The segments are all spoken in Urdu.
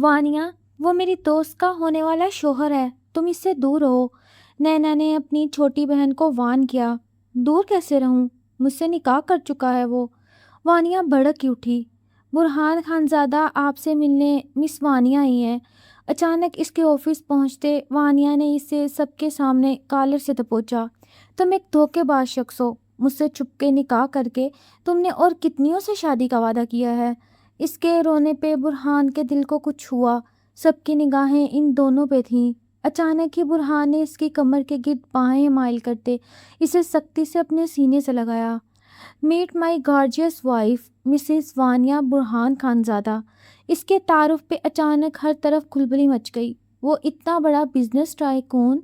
وانیا، وہ میری دوست کا ہونے والا شوہر ہے، تم اس سے دور رہو۔ نینا نے اپنی چھوٹی بہن کو وان کیا۔ دور کیسے رہوں؟ مجھ سے نکاح کر چکا ہے وہ۔ وانیا بھڑک اٹھی۔ برہان خانزادہ آپ سے ملنے مس وانیا آئی ہیں۔ اچانک اس کے آفس پہنچتے وانیا نے اسے سب کے سامنے کالر سے دبوچا۔ تم ایک دھوکے باز شخص ہو، مجھ سے چھپ کے نکاح کر کے تم نے اور کتنیوں سے شادی کا وعدہ کیا ہے۔ اس کے رونے پہ برہان کے دل کو کچھ ہوا۔ سب کی نگاہیں ان دونوں پہ تھیں۔ اچانک ہی برہان نے اس کی کمر کے گرد بائیں مائل کرتے اسے سختی سے اپنے سینے سے لگایا۔ میٹ مائی گارجیس وائف مسز وانیا برہان خانزادہ۔ اس کے تعارف پہ اچانک ہر طرف کھلبلی مچ گئی۔ وہ اتنا بڑا بزنس ٹائکون!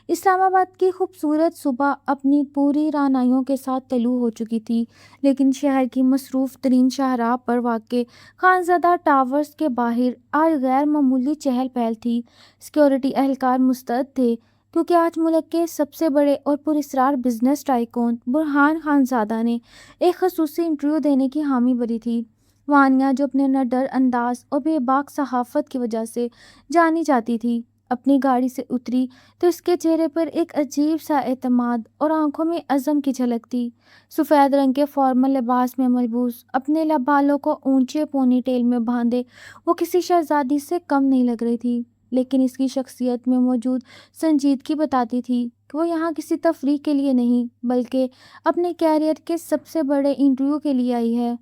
اسلام آباد کی خوبصورت صبح اپنی پوری رعنائیوں کے ساتھ طلوع ہو چکی تھی، لیکن شہر کی مصروف ترین شاہراہ پر واقع خانزادہ ٹاورز کے باہر آج غیر معمولی چہل پہل تھی۔ سیکیورٹی اہلکار مستعد تھے، کیونکہ آج ملک کے سب سے بڑے اور پراسرار بزنس ٹائکون برہان خانزادہ نے ایک خصوصی انٹرویو دینے کی حامی بھری تھی۔ وانیا، جو اپنے نڈر انداز اور بے باک صحافت کی وجہ سے جانی جاتی تھی، اپنی گاڑی سے اتری تو اس کے چہرے پر ایک عجیب سا اعتماد اور آنکھوں میں عزم کی جھلک تھی۔ سفید رنگ کے فارمل لباس میں ملبوس، اپنے بالوں کو اونچے پونی ٹیل میں باندھے وہ کسی شہزادی سے کم نہیں لگ رہی تھی، لیکن اس کی شخصیت میں موجود سنجیدگی بتاتی تھی کہ وہ یہاں کسی تفریح کے لیے نہیں بلکہ اپنے کیریئر کے سب سے بڑے انٹرویو کے لیے آئی ہے۔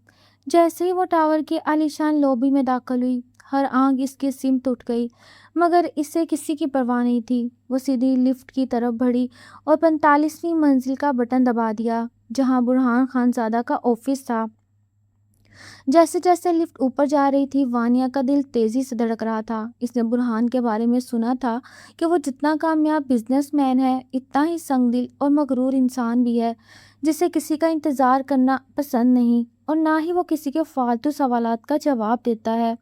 جیسے ہی وہ ٹاور کی عالیشان لابی میں داخل ہوئی، ہر آنکھ اس کی سمت اٹھ گئی، مگر اسے کسی کی پرواہ نہیں تھی۔ وہ سیدھی لفٹ کی طرف بڑھی اور 45ویں منزل کا بٹن دبا دیا، جہاں برہان خانزادہ کا آفس تھا۔ جیسے جیسے لفٹ اوپر جا رہی تھی، وانیا کا دل تیزی سے دھڑک رہا تھا۔ اس نے برہان کے بارے میں سنا تھا کہ وہ جتنا کامیاب بزنس مین ہے، اتنا ہی سنگ دل اور مغرور انسان بھی ہے، جسے کسی کا انتظار کرنا پسند نہیں اور نہ ہی وہ کسی کے فالتو سوالات کا جواب دیتا ہے۔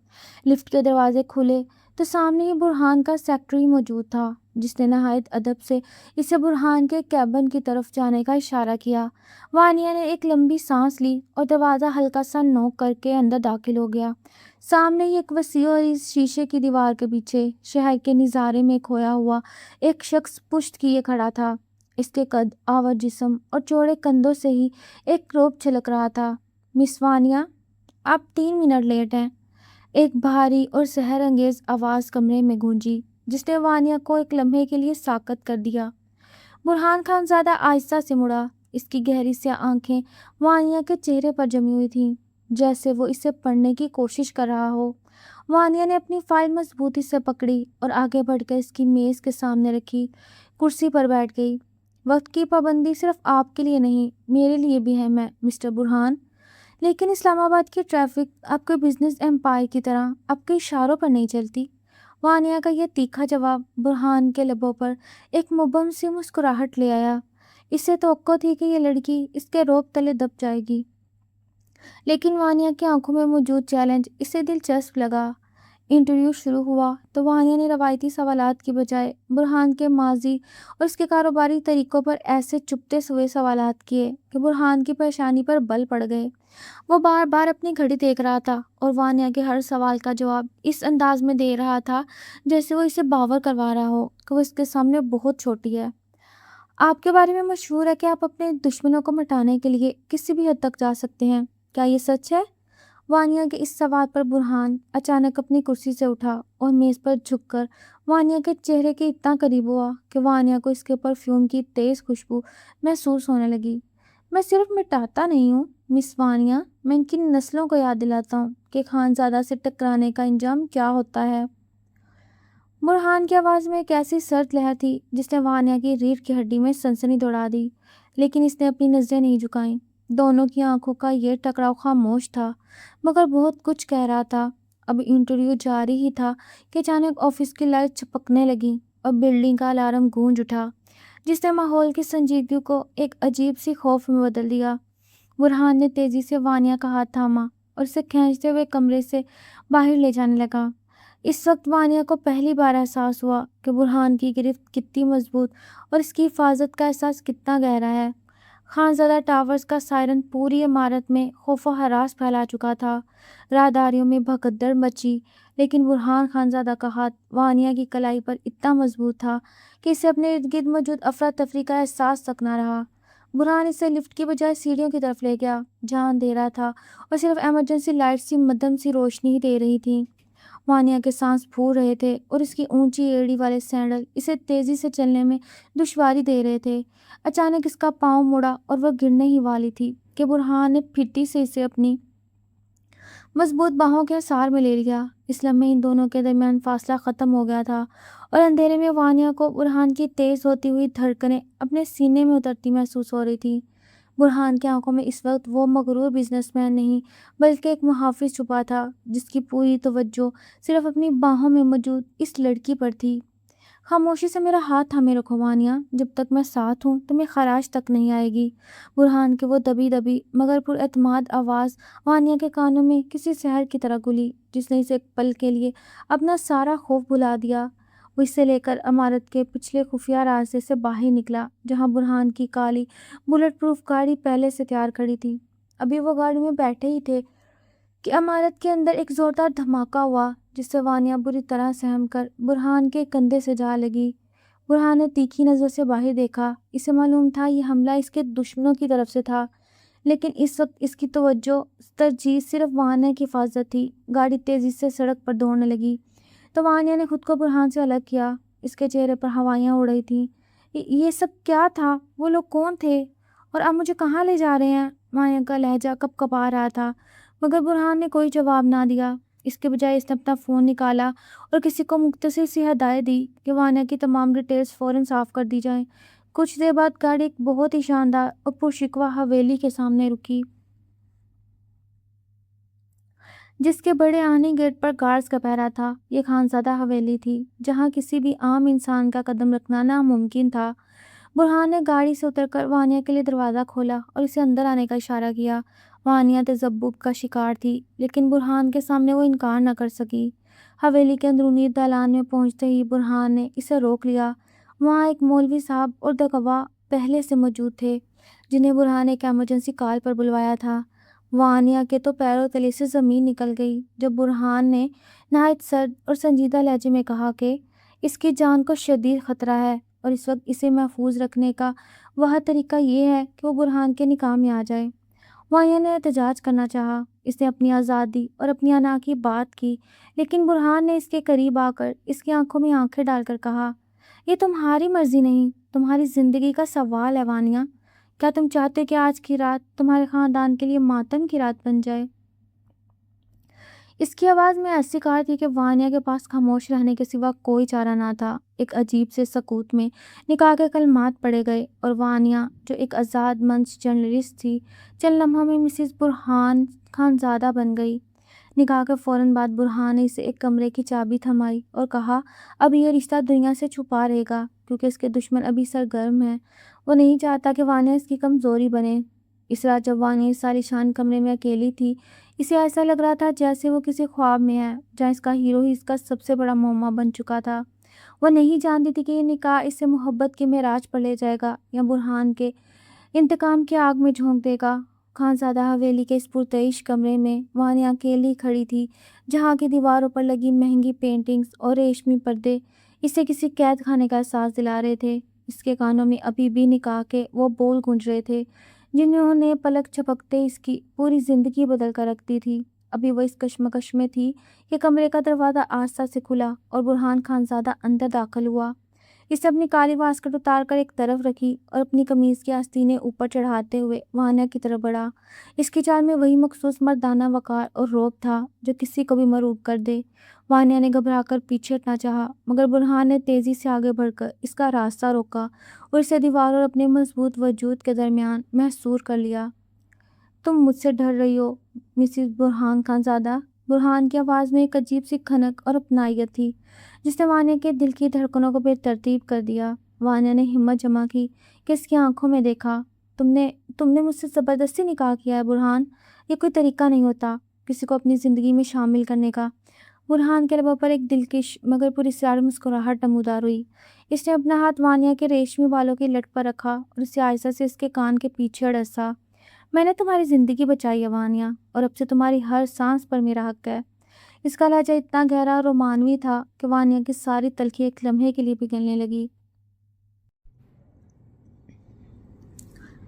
لفٹ کے دروازے کھلے تو سامنے ہی برہان کا سیکرٹری موجود تھا، جس نے نہایت ادب سے اسے برہان کے کیبن کی طرف جانے کا اشارہ کیا۔ وانیا نے ایک لمبی سانس لی اور دروازہ ہلکا سا نوک کر کے اندر داخل ہو گیا۔ سامنے ہی ایک وسیع اور اس شیشے کی دیوار کے پیچھے شہر کے نظارے میں کھویا ہوا ایک شخص پشت کیے کھڑا تھا۔ اس کے قد آور جسم اور چوڑے کندھوں سے ہی ایک روب چھلک رہا تھا۔ مس وانیا، آپ 3 منٹ لیٹ ہیں، ایک بھاری اور سحر انگیز آواز کمرے میں گونجی، جس نے وانیا کو ایک لمحے کے لیے ساکت کر دیا۔ برہان خانزادہ آہستہ سے مڑا۔ اس کی گہری سیاہ آنکھیں وانیا کے چہرے پر جمی ہوئی تھیں، جیسے وہ اسے پڑھنے کی کوشش کر رہا ہو۔ وانیا نے اپنی فائل مضبوطی سے پکڑی اور آگے بڑھ کر اس کی میز کے سامنے رکھی کرسی پر بیٹھ گئی۔ وقت کی پابندی صرف آپ کے لیے نہیں، میرے لیے بھی ہے مسٹر برہان، لیکن اسلام آباد کی ٹریفک آپ کے بزنس امپائر کی طرح آپ کے اشاروں پر نہیں چلتی۔ وانیا کا یہ تیکھا جواب برہان کے لبوں پر ایک مبہم سی مسکراہٹ لے آیا۔ اسے توقع تھی کہ یہ لڑکی اس کے روب تلے دب جائے گی، لیکن وانیا کی آنکھوں میں موجود چیلنج اسے دلچسپ لگا۔ انٹرویو شروع ہوا تو وانیا نے روایتی سوالات کی بجائے برہان کے ماضی اور اس کے کاروباری طریقوں پر ایسے چپتے ہوئے سوالات کیے کہ برہان کی پیشانی پر بل پڑ گئے۔ وہ بار بار اپنی گھڑی دیکھ رہا تھا اور وانیا کے ہر سوال کا جواب اس انداز میں دے رہا تھا جیسے وہ اسے باور کروا رہا ہو کہ وہ اس کے سامنے بہت چھوٹی ہے۔ آپ کے بارے میں مشہور ہے کہ آپ اپنے دشمنوں کو مٹانے کے لیے کسی بھی حد تک جا سکتے ہیں، کیا یہ سچ ہے؟ وانیا کے اس سوال پر برہان اچانک اپنی کرسی سے اٹھا اور میز پر جھک کر وانیا کے چہرے کے اتنا قریب ہوا کہ وانیا کو اس کے پرفیوم کی تیز خوشبو محسوس ہونے لگی۔ میں صرف مٹاتا نہیں ہوں مس وانیا، میں ان کی نسلوں کو یاد دلاتا ہوں کہ خانزادہ سے ٹکرانے کا انجام کیا ہوتا ہے۔ برہان کی آواز میں ایک ایسی سرد لہر تھی جس نے وانیا کی ریڑھ کی ہڈی میں سنسنی دوڑا دی، لیکن اس نے اپنی نظریں نہیں جھکائیں۔ دونوں کی آنکھوں کا یہ ٹکراؤ خاموش تھا، مگر بہت کچھ کہہ رہا تھا۔ اب انٹرویو جاری ہی تھا کہ اچانک آفس کی لائٹ چپکنے لگی اور بلڈنگ کا الارم گونج اٹھا، جس نے ماحول کی سنجیدگی کو ایک عجیب سی خوف میں بدل دیا۔ برہان نے تیزی سے وانیا کا ہاتھ تھاما اور اسے کھینچتے ہوئے کمرے سے باہر لے جانے لگا۔ اس وقت وانیا کو پہلی بار احساس ہوا کہ برہان کی گرفت کتنی مضبوط اور اس کی حفاظت کا احساس کتنا گہرا ہے۔ خانزادہ ٹاورز کا سائرن پوری عمارت میں خوف و ہراس پھیلا چکا تھا۔ راہداریوں میں بھگدڑ مچی، لیکن برہان خانزادہ کا ہاتھ وانیہ کی کلائی پر اتنا مضبوط تھا کہ اسے اپنے ارد گرد موجود افراتفری کا احساس تک نہ رہا۔ برہان اسے لفٹ کی بجائے سیڑھیوں کی طرف لے گیا، جہاں اندھیرا تھا اور صرف ایمرجنسی لائٹس سی مدھم سی روشنی ہی دے رہی تھیں۔ وانیہ کے سانس پھول رہے تھے اور اس کی اونچی ایڑی والے سینڈل اسے تیزی سے چلنے میں دشواری دے رہے تھے۔ اچانک اس کا پاؤں مڑا اور وہ گرنے ہی والی تھی کہ برہان نے پھرتی سے اسے اپنی مضبوط باہوں کے حصار میں لے لیا۔ اس لمحے ان دونوں کے درمیان فاصلہ ختم ہو گیا تھا اور اندھیرے میں وانیہ کو برہان کی تیز ہوتی ہوئی دھڑکنیں اپنے سینے میں اترتی محسوس ہو رہی تھی۔ برہان کی آنکھوں میں اس وقت وہ مغرور بزنس مین نہیں بلکہ ایک محافظ چھپا تھا، جس کی پوری توجہ صرف اپنی باہوں میں موجود اس لڑکی پر تھی۔ خاموشی سے میرا ہاتھ تھامے رکھو وانیہ، جب تک میں ساتھ ہوں تمہیں خراش تک نہیں آئے گی۔ برہان کی وہ دبی دبی مگر پر اعتماد آواز وانیہ کے کانوں میں کسی سحر کی طرح گلی، جس نے اسے ایک پل کے لیے اپنا سارا خوف بھلا دیا۔ وہ اسے لے کر عمارت کے پچھلے خفیہ راستے سے باہر نکلا، جہاں برہان کی کالی بلٹ پروف گاڑی پہلے سے تیار کھڑی تھی۔ ابھی وہ گاڑی میں بیٹھے ہی تھے کہ عمارت کے اندر ایک زوردار دھماکہ ہوا، جس سے وانیہ بری طرح سہم کر برہان کے کندھے سے جا لگی۔ برہان نے تیکھی نظر سے باہر دیکھا۔ اسے معلوم تھا یہ حملہ اس کے دشمنوں کی طرف سے تھا، لیکن اس وقت اس کی توجہ ترجیح صرف وانیہ کی حفاظت تھی۔ گاڑی تیزی سے سڑک پر دوڑنے لگی تو وانیہ نے خود کو برہان سے الگ کیا۔ اس کے چہرے پر ہوائیاں اڑ رہی تھیں۔ یہ سب کیا تھا؟ وہ لوگ کون تھے؟ اور اب مجھے کہاں لے جا رہے ہیں؟ وانیہ کا لہجہ کپ کپا رہا تھا، مگر برہان نے کوئی جواب نہ دیا۔ اس کے بجائے اس نے اپنا فون نکالا اور کسی کو مختصر سی ہدایت دی کہ وانیہ کی تمام ڈیٹیلز فوراً صاف کر دی جائیں۔ کچھ دیر بعد گاڑی ایک بہت ہی شاندار اور پرشکوہ حویلی کے سامنے رکی، جس کے بڑے آہنی گیٹ پر گارڈز کا پہرا تھا۔ یہ خانزادہ حویلی تھی، جہاں کسی بھی عام انسان کا قدم رکھنا ناممکن تھا۔ برہان نے گاڑی سے اتر کر وانیہ کے لیے دروازہ کھولا اور اسے اندر آنے کا اشارہ کیا۔ وانیہ تذبذب کا شکار تھی، لیکن برہان کے سامنے وہ انکار نہ کر سکی۔ حویلی کے اندرونی دالان میں پہنچتے ہی برہان نے اسے روک لیا۔ وہاں ایک مولوی صاحب اور دو گواہ پہلے سے موجود تھے، جنہیں برہان نے ایک ایمرجنسی کال پر بلوایا تھا۔ وانیہ کے تو پیروں تلے سے زمین نکل گئی جب برہان نے نہایت سرد اور سنجیدہ لہجے میں کہا کہ اس کی جان کو شدید خطرہ ہے اور اس وقت اسے محفوظ رکھنے کا واحد طریقہ یہ ہے کہ وہ برہان کے نکاح میں آ جائے۔ وانیہ نے احتجاج کرنا چاہا، اس نے اپنی آزادی اور اپنی انا کی بات کی، لیکن برہان نے اس کے قریب آ کر اس کی آنکھوں میں آنکھیں ڈال کر کہا، یہ تمہاری مرضی نہیں، تمہاری زندگی کا سوال ہے وانیہ۔ کیا تم چاہتے ہو کہ آج کی رات تمہارے خاندان کے لیے ماتم کی رات بن جائے؟ اس کی آواز میں ایسی کار تھی کہ وانیہ کے پاس خاموش رہنے کے سوا کوئی چارہ نہ تھا۔ ایک عجیب سے سکوت میں نکاح کے کلمات پڑھے گئے اور وانیہ، جو ایک آزاد منش جرنلسٹ تھی، چند لمحوں میں مسز برہان خانزادہ بن گئی۔ نکاح کے فوراً بعد برہان نے اسے ایک کمرے کی چابی تھمائی اور کہا، اب یہ رشتہ دنیا سے چھپا رہے گا کیونکہ اس کے دشمن ابھی سرگرم ہیں۔ وہ نہیں چاہتا کہ وانیہ اس کی کمزوری بنے۔ اس رات جب وانیہ اس عالیشان کمرے میں اکیلی تھی، اسے ایسا لگ رہا تھا جیسے وہ کسی خواب میں ہے، جہاں اس کا ہیرو ہی اس کا سب سے بڑا معمہ بن چکا تھا۔ وہ نہیں جانتی تھی کہ یہ نکاح اسے محبت کے معراج پر لے جائے گا یا برہان کے انتقام کی آگ میں جھونک دے گا۔ خانزادہ حویلی کے اس پرتعیش کمرے میں وانیہ اکیلی کھڑی تھی، جہاں کی دیواروں پر لگی مہنگی پینٹنگز اور ریشمی پردے اسے کسی قید خانے کا احساس دلا رہے تھے۔ اس کے کانوں میں ابھی بھی نکاح کے وہ بول گونج رہے تھے جنہوں نے پلک جھپکتے اس کی پوری زندگی بدل کر رکھ دی تھی۔ ابھی وہ اس کشمکش میں تھی کہ کمرے کا دروازہ آہستہ سے کھلا اور برہان خانزادہ اندر داخل ہوا۔ اس نے اپنی کالی واسکٹ اتار کر ایک طرف رکھی اور اپنی قمیض کی آستینیں اوپر چڑھاتے ہوئے وانیہ کی طرف بڑھا۔ اس کی چال میں وہی مخصوص مردانہ وقار اور رعب تھا جو کسی کو بھی مرعوب کر دے۔ وانیہ نے گھبرا کر پیچھے ہٹنا چاہا، مگر برہان نے تیزی سے آگے بڑھ کر اس کا راستہ روکا اور اسے دیوار اور اپنے مضبوط وجود کے درمیان محصور کر لیا۔ تم مجھ سے ڈر رہی ہو مسز برہان خانزادہ؟ برہان کی آواز میں ایک عجیب سی کھنک اور اپنائیت تھی جس نے وانیہ کے دل کی دھڑکنوں کو بے ترتیب کر دیا۔ وانیہ نے ہمت جمع کی کہ اس کی آنکھوں میں دیکھا، تم نے مجھ سے زبردستی نکاح کیا ہے برہان؟ یہ کوئی طریقہ نہیں ہوتا کسی کو اپنی زندگی میں شامل کرنے کا۔ برہان کے لبوں پر ایک دلکش مگر پراسرار مسکراہٹ نمودار ہوئی۔ اس نے اپنا ہاتھ وانیہ کے ریشمی بالوں کی لٹ پر رکھا اور اسے آہستہ سے اس کے کان کے پیچھے ڈسا۔ میں نے تمہاری زندگی بچائی ہے وانیہ، اور اب سے تمہاری ہر سانس پر میرا حق ہے۔ اس کا لہجہ اتنا گہرا اور رومانوی تھا کہ وانیہ کی ساری تلخی ایک لمحے کے لیے پگھلنے لگی۔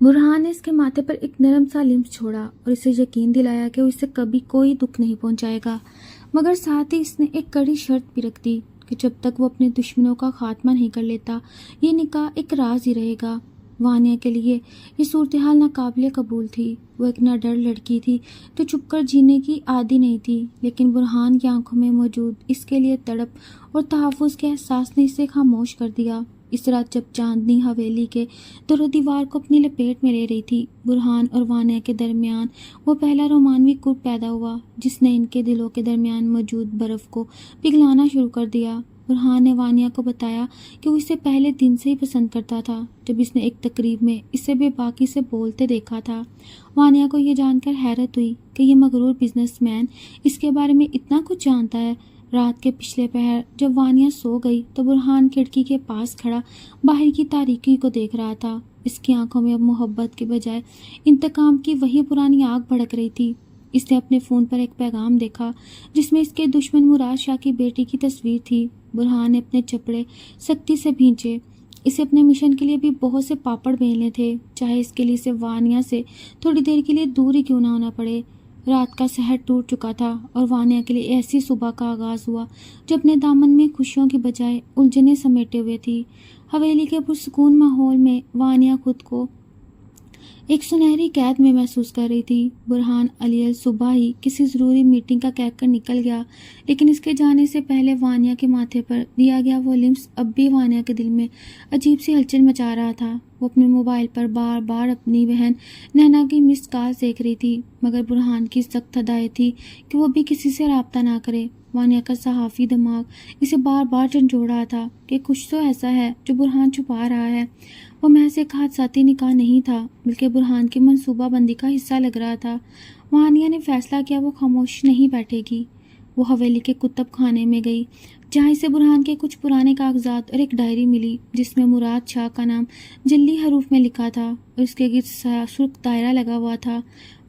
برہان نے اس کے ماتھے پر ایک نرم سا لمس چھوڑا اور اسے یقین دلایا کہ وہ اسے کبھی کوئی دکھ نہیں پہنچائے گا، مگر ساتھ ہی اس نے ایک کڑی شرط بھی رکھ دی کہ جب تک وہ اپنے دشمنوں کا خاتمہ نہیں کر لیتا یہ نکاح ایک راز ہی رہے گا۔ وانیہ کے لیے یہ صورتحال ناقابل قبول تھی۔ وہ ایک ناڈر لڑکی تھی جو چھپ کر جینے کی عادی نہیں تھی، لیکن برہان کی آنکھوں میں موجود اس کے لیے تڑپ اور تحفظ کے احساس نے اسے خاموش کر دیا۔ اس رات جب چاندنی حویلی کے دور و دیوار کو اپنی لپیٹ میں لے رہی تھی، برہان اور وانیہ کے درمیان وہ پہلا رومانوی قرب پیدا ہوا جس نے ان کے دلوں کے درمیان موجود برف کو پگھلانا شروع کر دیا۔ برہان نے وانیہ کو بتایا کہ وہ اسے پہلے دن سے ہی پسند کرتا تھا جب اس نے ایک تقریب میں اسے بے باکی سے بولتے دیکھا تھا۔ وانیہ کو یہ جان کر حیرت ہوئی کہ یہ مغرور بزنس مین اس کے بارے میں اتنا کچھ جانتا ہے۔ رات کے پچھلے پہر جب وانیہ سو گئی تو برہان کھڑکی کے پاس کھڑا باہر کی تاریکی کو دیکھ رہا تھا۔ اس کی آنکھوں میں اب محبت کے بجائے انتقام کی وہی پرانی آگ بھڑک رہی تھی۔ اس نے اپنے فون پر ایک پیغام دیکھا جس میں اس کے دشمن مراد شاہ کی بیٹی کی تصویر تھی۔ برہان نے اپنے چپڑے سختی سے بھینچے۔ اسے اپنے مشن کے لیے بھی بہت سے پاپڑ بیلنے تھے، چاہے اس کے لیے اسے وانیہ سے تھوڑی دیر کے لیے دور ہی کیوں نہ ہونا پڑے۔ رات کا سحر ٹوٹ چکا تھا اور وانیہ کے لیے ایسی صبح کا آغاز ہوا جو اپنے دامن میں خوشیوں کی بجائے الجھنیں سمیٹے ہوئے تھی۔ حویلی کے پرسکون ماحول میں وانیہ خود کو ایک سنہری قید میں محسوس کر رہی تھی۔ برہان علیل صبح ہی کسی ضروری میٹنگ کا کہہ کر نکل گیا، لیکن اس کے جانے سے پہلے وانیہ کے ماتھے پر دیا گیا وہ لمس اب بھی وانیہ کے دل میں عجیب سی ہلچل مچا رہا تھا۔ وہ اپنے موبائل پر بار بار اپنی بہن نینا کی مسڈ کال دیکھ رہی تھی، مگر برہان کی سخت ہدایت تھی کہ وہ بھی کسی سے رابطہ نہ کرے۔ وانیہ کا صحافی دماغ اسے بار بار جھنجھوڑ رہا تھا کہ کچھ تو ایسا ہے جو برہان چھپا رہا ہے۔ وہ محض ایک حادثاتی نکاح نہیں تھا بلکہ برہان کی منصوبہ بندی کا حصہ لگ رہا تھا۔ وانیہ نے فیصلہ کیا وہ خاموش نہیں بیٹھے گی۔ وہ حویلی کے کتب خانے میں گئی جہاں اسے برہان کے کچھ پرانے کاغذات اور ایک ڈائری ملی جس میں مراد شاہ کا نام جلی حروف میں لکھا تھا اور اس کے گرد سرخ دائرہ لگا ہوا تھا۔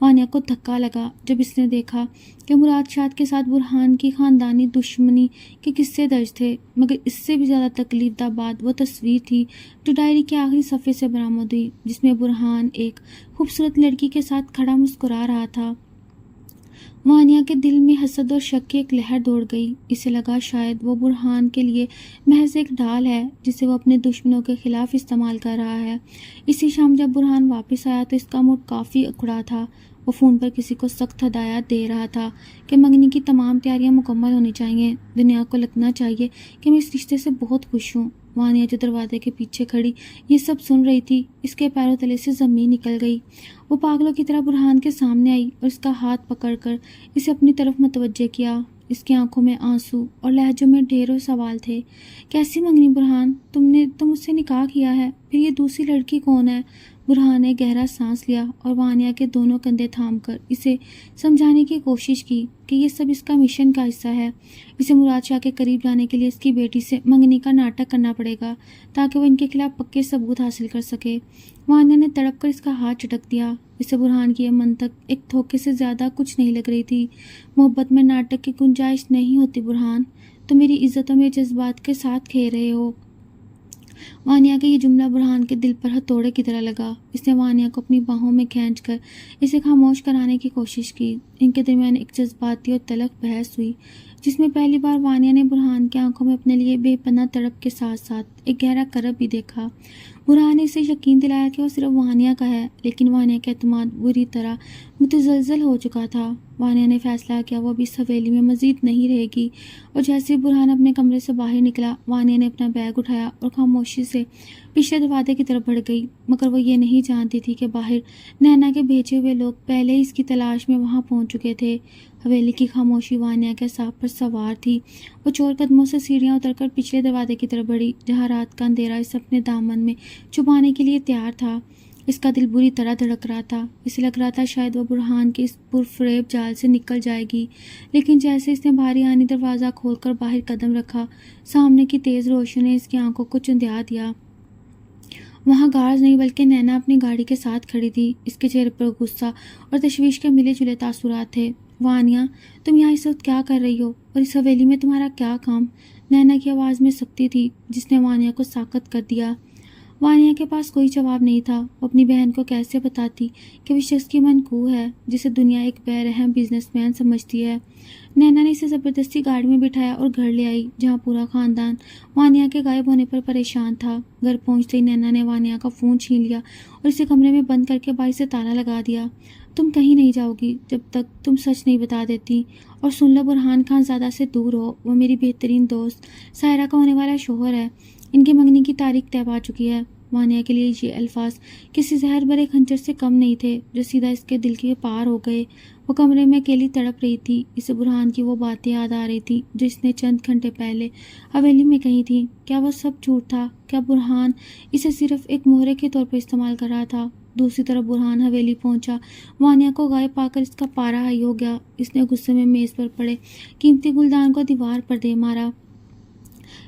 وانیہ کو دھکا لگا جب اس نے دیکھا کہ مراد شاہ کے ساتھ برہان کی خاندانی دشمنی کے قصے درج تھے، مگر اس سے بھی زیادہ تکلیف دہ بات وہ تصویر تھی جو ڈائری کے آخری صفحے سے برآمد ہوئی، جس میں برہان ایک خوبصورت لڑکی کے ساتھ کھڑا مسکرا رہا تھا۔ وانیہ کے دل میں حسد اور شک کی ایک لہر دوڑ گئی۔ اسے لگا شاید وہ برہان کے لیے محض ایک ڈھال ہے جسے وہ اپنے دشمنوں کے خلاف استعمال کر رہا ہے۔ اسی شام جب برہان واپس آیا تو اس کا موڈ کافی اکھڑا تھا۔ وہ فون پر کسی کو سخت ہدایات دے رہا تھا کہ منگنی کی تمام تیاریاں مکمل ہونی چاہیے۔ دنیا کو لگنا چاہیے کہ میں اس رشتے سے بہت خوش ہوں۔ وانیہ جو دروازے کے پیچھے کھڑی یہ سب سن رہی تھی، اس کے پیروں تلے سے زمین نکل گئی۔ وہ پاگلوں کی طرح برہان کے سامنے آئی اور اس کا ہاتھ پکڑ کر اسے اپنی طرف متوجہ کیا۔ اس کی آنکھوں میں آنسو اور لہجوں میں ڈھیروں سوال تھے۔ کیسی منگنی برہان؟ تم اس سے نکاح کیا ہے، پھر یہ دوسری لڑکی کون ہے؟ برہان نے گہرا سانس لیا اور وانیہ کے دونوں کندھے تھام کر اسے سمجھانے کی کوشش کی کہ یہ سب اس کا مشن کا حصہ ہے۔ اسے مراد شاہ کے قریب جانے کے لیے اس کی بیٹی سے منگنی کا ناٹک کرنا پڑے گا تاکہ وہ ان کے خلاف پکے ثبوت حاصل کر سکے۔ وانیہ نے تڑپ کر اس کا ہاتھ چٹک دیا۔ اسے برہان کی یہ منطق ایک دھوکے سے زیادہ کچھ نہیں لگ رہی تھی۔ محبت میں ناٹک کی گنجائش نہیں ہوتی برہان، تو میری عزتوں میں جذبات کے ساتھ کھیل رہے ہو۔ وانیہ کا یہ جملہ برہان کے دل پر ہتھوڑے کی طرح لگا۔ اس نے وانیہ کو اپنی باہوں میں کھینچ کر اسے خاموش کرانے کی کوشش کی۔ ان کے درمیان ایک جذباتی اور تلخ بحث ہوئی جس میں پہلی بار وانیہ نے برہان کی آنکھوں میں اپنے لیے بے پناہ تڑپ کے ساتھ ساتھ ایک گہرا کرب بھی دیکھا۔ برہان نے اسے یقین دلایا کہ وہ صرف وانیہ کا ہے، لیکن وانیہ کا اعتماد بری طرح متزلزل ہو چکا تھا۔ وانیہ نے فیصلہ کیا وہ اب اس حویلی میں مزید نہیں رہے گی، اور جیسے ہی برہان اپنے کمرے سے باہر نکلا، وانیہ نے اپنا بیگ اٹھایا اور خاموشی سے پچھلے دروازے کی طرف بڑھ گئی، مگر وہ یہ نہیں جانتی تھی کہ باہر نینا کے بھیجے ہوئے لوگ پہلے ہی اس کی تلاش میں وہاں پہنچ چکے تھے۔ حویلی کی خاموشی وانیہ کے اعصاب پر سوار تھی۔ وہ چور قدموں سے سیڑھیاں اتر کر پچھلے دروازے کی طرف بڑھی جہاں رات کا اندھیرا اسے اپنے دامن میں چھپانے کے لیے تیار تھا۔ اس کا دل بری طرح دھڑک رہا تھا. اسے لگ رہا تھا شاید وہ برہان کے اس پرفریب جال سے نکل جائے گی. لیکن جیسے اس نے بھاری آہنی دروازہ کھول کر باہر قدم رکھا، سامنے کی تیز روشنی نے اس کی آنکھوں کو چندیا دیا. وہاں گارڈز نہیں بلکہ نینا اپنی گاڑی کے ساتھ کھڑی تھی. اس کے چہرے پر غصہ اور تشویش کے ملے جلے تاثرات تھے. وانیا، تم یہاں اس وقت کیا کر رہی ہو اور اس حویلی میں تمہارا کیا کام؟ نینا کی آواز میں سختی تھی جس نے وانیا کو ساکت کر دیا. وانیا کے پاس کوئی جواب نہیں تھا. وہ اپنی بہن کو کیسے بتاتی کہ وہ شخص کی منقوع ہے جسے دنیا ایک بے رحم بزنس مین سمجھتی ہے. نینا نے اسے زبردستی گاڑی میں بٹھایا اور گھر لے آئی جہاں پورا خاندان وانیا کے غائب ہونے پر پریشان تھا. گھر پہنچتے ہی نینا نے وانیا کا فون چھین لیا اور اسے کمرے میں بند کر کے باہر سے تالا لگا دیا. تم کہیں نہیں جاؤ گی جب تک تم سچ نہیں بتا دیتی. اور سن لو، برہان خان زادہ سے دور ہو. وہ میری بہترین دوست سائرہ کا ہونے والا شوہر ہے. ان کی منگنی کی تاریخ طے پا چکی ہے. وانیا کے لیے یہ الفاظ کسی زہر بھرے خنجر سے کم نہیں تھے جو سیدھا اس کے دل کے پار ہو گئے. وہ کمرے میں اکیلی تڑپ رہی تھی. اسے برہان کی وہ باتیں یاد آ رہی تھی جو اس نے چند گھنٹے پہلے حویلی میں کہی تھی. کیا وہ سب جھوٹ تھا؟ کیا برہان اسے صرف ایک مہرے کے طور پر استعمال کر رہا تھا؟ دوسری طرف برہان حویلی پہنچا. وانیا کو غائب پا کر اس کا پارا ہائی ہو گیا. اس نے غصے میں میز پر پڑے قیمتی گلدان کو دیوار پر دے مارا.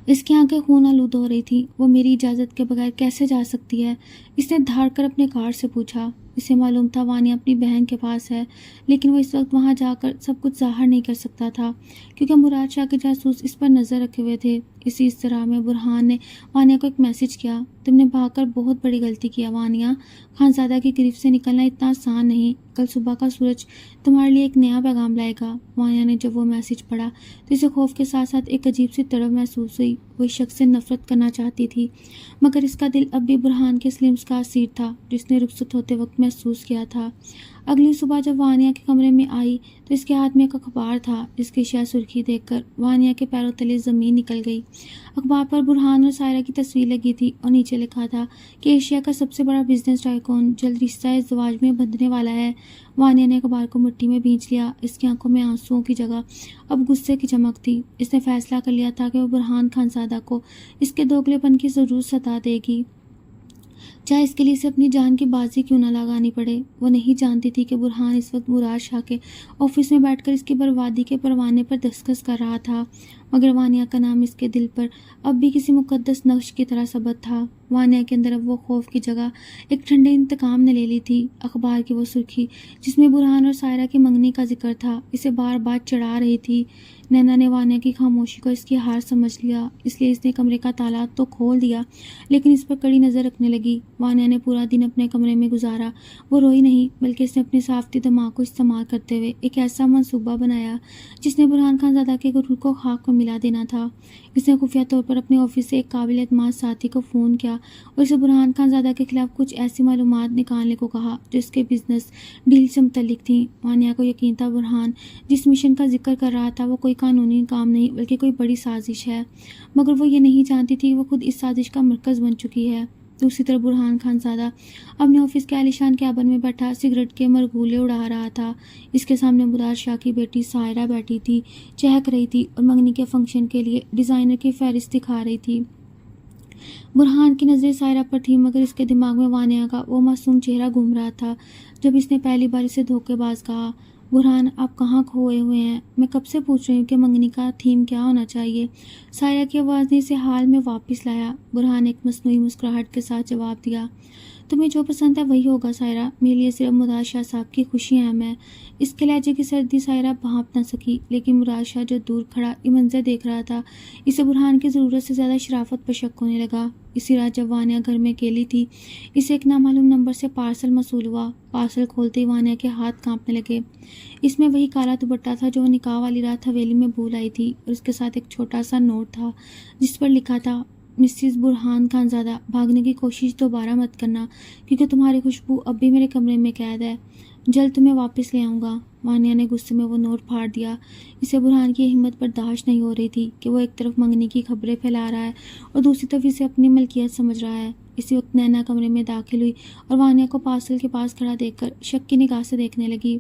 اس کی آنکھیں خون آلود ہو رہی تھی. وہ میری اجازت کے بغیر کیسے جا سکتی ہے؟ اس نے دھاڑ کر اپنے کار سے پوچھا. اسے معلوم تھا وانیا اپنی بہن کے پاس ہے، لیکن وہ اس وقت وہاں جا کر سب کچھ ظاہر نہیں کر سکتا تھا کیونکہ مراد شاہ کے جاسوس اس پر نظر رکھے ہوئے تھے. اسی اضطراب میں برہان نے وانیا کو ایک میسج کیا. تم نے بھاگ کر بہت بڑی غلطی کیا وانیا. خانزادہ کی گرفت سے نکلنا اتنا آسان نہیں. کل صبح کا سورج تمہارے لیے ایک نیا پیغام لائے گا. وانیا نے جب وہ میسج پڑھا تو اسے خوف کے ساتھ ساتھ ایک عجیب سی تڑپ محسوس ہوئی. وہ اس شخص سے نفرت کرنا چاہتی تھی مگر اس کا دل اب بھی برہان کے سلمز کا اسیر تھا جس نے رخصت ہوتے وقت محسوس کیا تھا. اگلی صبح جب وانیا کے کمرے میں آئی تو اس کے ہاتھ میں ایک اخبار تھا جس کی شہ سرخی دیکھ کر وانیا کے پیروں تلے زمین نکل گئی. اخبار پر برہان اور سائرہ کی تصویر لگی تھی اور نیچے لکھا تھا کہ ایشیا کا سب سے بڑا بزنس ٹائکون جلد رشتہ ازدواج میں بندھنے والا ہے. وانیا نے اخبار کو مٹی میں بھینچ لیا. اس کی آنکھوں میں آنسوؤں کی جگہ اب غصے کی چمک تھی. اس نے فیصلہ کر لیا تھا کہ وہ برہان خانزادہ کو اس کے دوگلے پن کی ضرور ستا دے گی، چاہے اس کے لیے اسے اپنی جان کی بازی کیوں نہ لگانی پڑے. وہ نہیں جانتی تھی کہ برہان اس وقت مراد شاہ کے آفس میں بیٹھ کر اس کی بربادی کے پروانے پر دستخط کر رہا تھا، مگر وانیا کا نام اس کے دل پر اب بھی کسی مقدس نقش کی طرح ثبت تھا. وانیا کے اندر اب وہ خوف کی جگہ ایک ٹھنڈے انتقام نے لے لی تھی. اخبار کی وہ سرخی جس میں برہان اور سائرہ کی منگنی کا ذکر تھا اسے بار بار چڑھا رہی تھی. نینا نے وانیا کی خاموشی کو اس کی ہار سمجھ لیا، اس لیے اس نے کمرے کا تالا تو کھول دیا لیکن اس پر کڑی نظر رکھنے لگی. وانیا نے پورا دن اپنے کمرے میں گزارا. وہ روئی نہیں بلکہ اس نے اپنے صافتی دماغ کو استعمال کرتے ہوئے ایک ایسا منصوبہ بنایا جس نے برہان خان زادہ کے غرور کو خاک میں ملا دینا تھا. اس نے خفیہ طور پر اپنے آفس سے ایک قابل اعتماد ساتھی کو فون کیا اور اسے برہان خان زادہ کے خلاف کچھ ایسی معلومات نکالنے کو کہا جو اس کے بزنس ڈیل سے متعلق تھیں. وانیا کو یقین تھا برہان جس مشن کا ذکر کر رہا تھا وہ کوئی قانونی کام نہیں بلکہ کوئی بڑی سازش ہے، مگر وہ یہ نہیں جانتی تھی کہ وہ خود اس سازش کا مرکز بن چکی ہے. دوسری طرف برہان خان زادہ اپنے آفس کے عالیشان کیبن میں بیٹھا سگریٹ کے مرغولے اڑا رہا تھا. اس کے سامنے مراد شاہ کی بیٹی سائرہ بیٹھی تھی، چہک رہی تھی اور منگنی کے فنکشن کے لیے ڈیزائنر کی فہرست دکھا رہی تھی. برہان کی نظریں سائرہ پر تھی مگر اس کے دماغ میں وانیا کا وہ معصوم چہرہ گھوم رہا تھا جب اس نے پہلی بار اسے دھوکے باز کہا، برہان آپ کہاں کھوئے ہوئے ہیں؟ میں کب سے پوچھ رہی ہوں کہ منگنی کا تھیم کیا ہونا چاہیے. سائرہ کی آواز نے اسے حال میں واپس لایا. برہان نے ایک مصنوعی مسکراہٹ کے ساتھ جواب دیا، تمہیں جو پسند ہے وہی ہوگا سائرہ، میرے لیے صرف مراد شاہ صاحب کی خوشی اہم ہے. اس کے لہجے کی سردی سائرہ بھانپ نہ سکی لیکن مراد شاہ جو دور کھڑا یہ منظر دیکھ رہا تھا اسے برہان کی ضرورت سے زیادہ شرافت پر شک ہونے لگا. اسی رات جب وانیا گھر میں اکیلی تھی اسے ایک نامعلوم نمبر سے پارسل موصول ہوا. پارسل کھولتے ہی وانیا کے ہاتھ کانپنے لگے. اس میں وہی کالا دوپٹہ تھا جو وہ نکاح والی رات حویلی میں بھول آئی تھی اور اس کے ساتھ ایک چھوٹا سا نوٹ تھا جس پر لکھا تھا، مسز برہان خان زادہ، بھاگنے کی کوشش دوبارہ مت کرنا کیونکہ تمہاری خوشبو اب بھی میرے کمرے میں قید ہے، جلد تمہیں واپس لے آؤں گا. وانیا نے غصے میں وہ نوٹ پھاڑ دیا. اسے برہان کی ہمت برداشت نہیں ہو رہی تھی کہ وہ ایک طرف منگنی کی خبریں پھیلا رہا ہے اور دوسری طرف اسے اپنی ملکیت سمجھ رہا ہے. اسی وقت نینا کمرے میں داخل ہوئی اور وانیا کو پارسل کے پاس کھڑا دیکھ کر شک کی نگاہ سے دیکھنے لگی.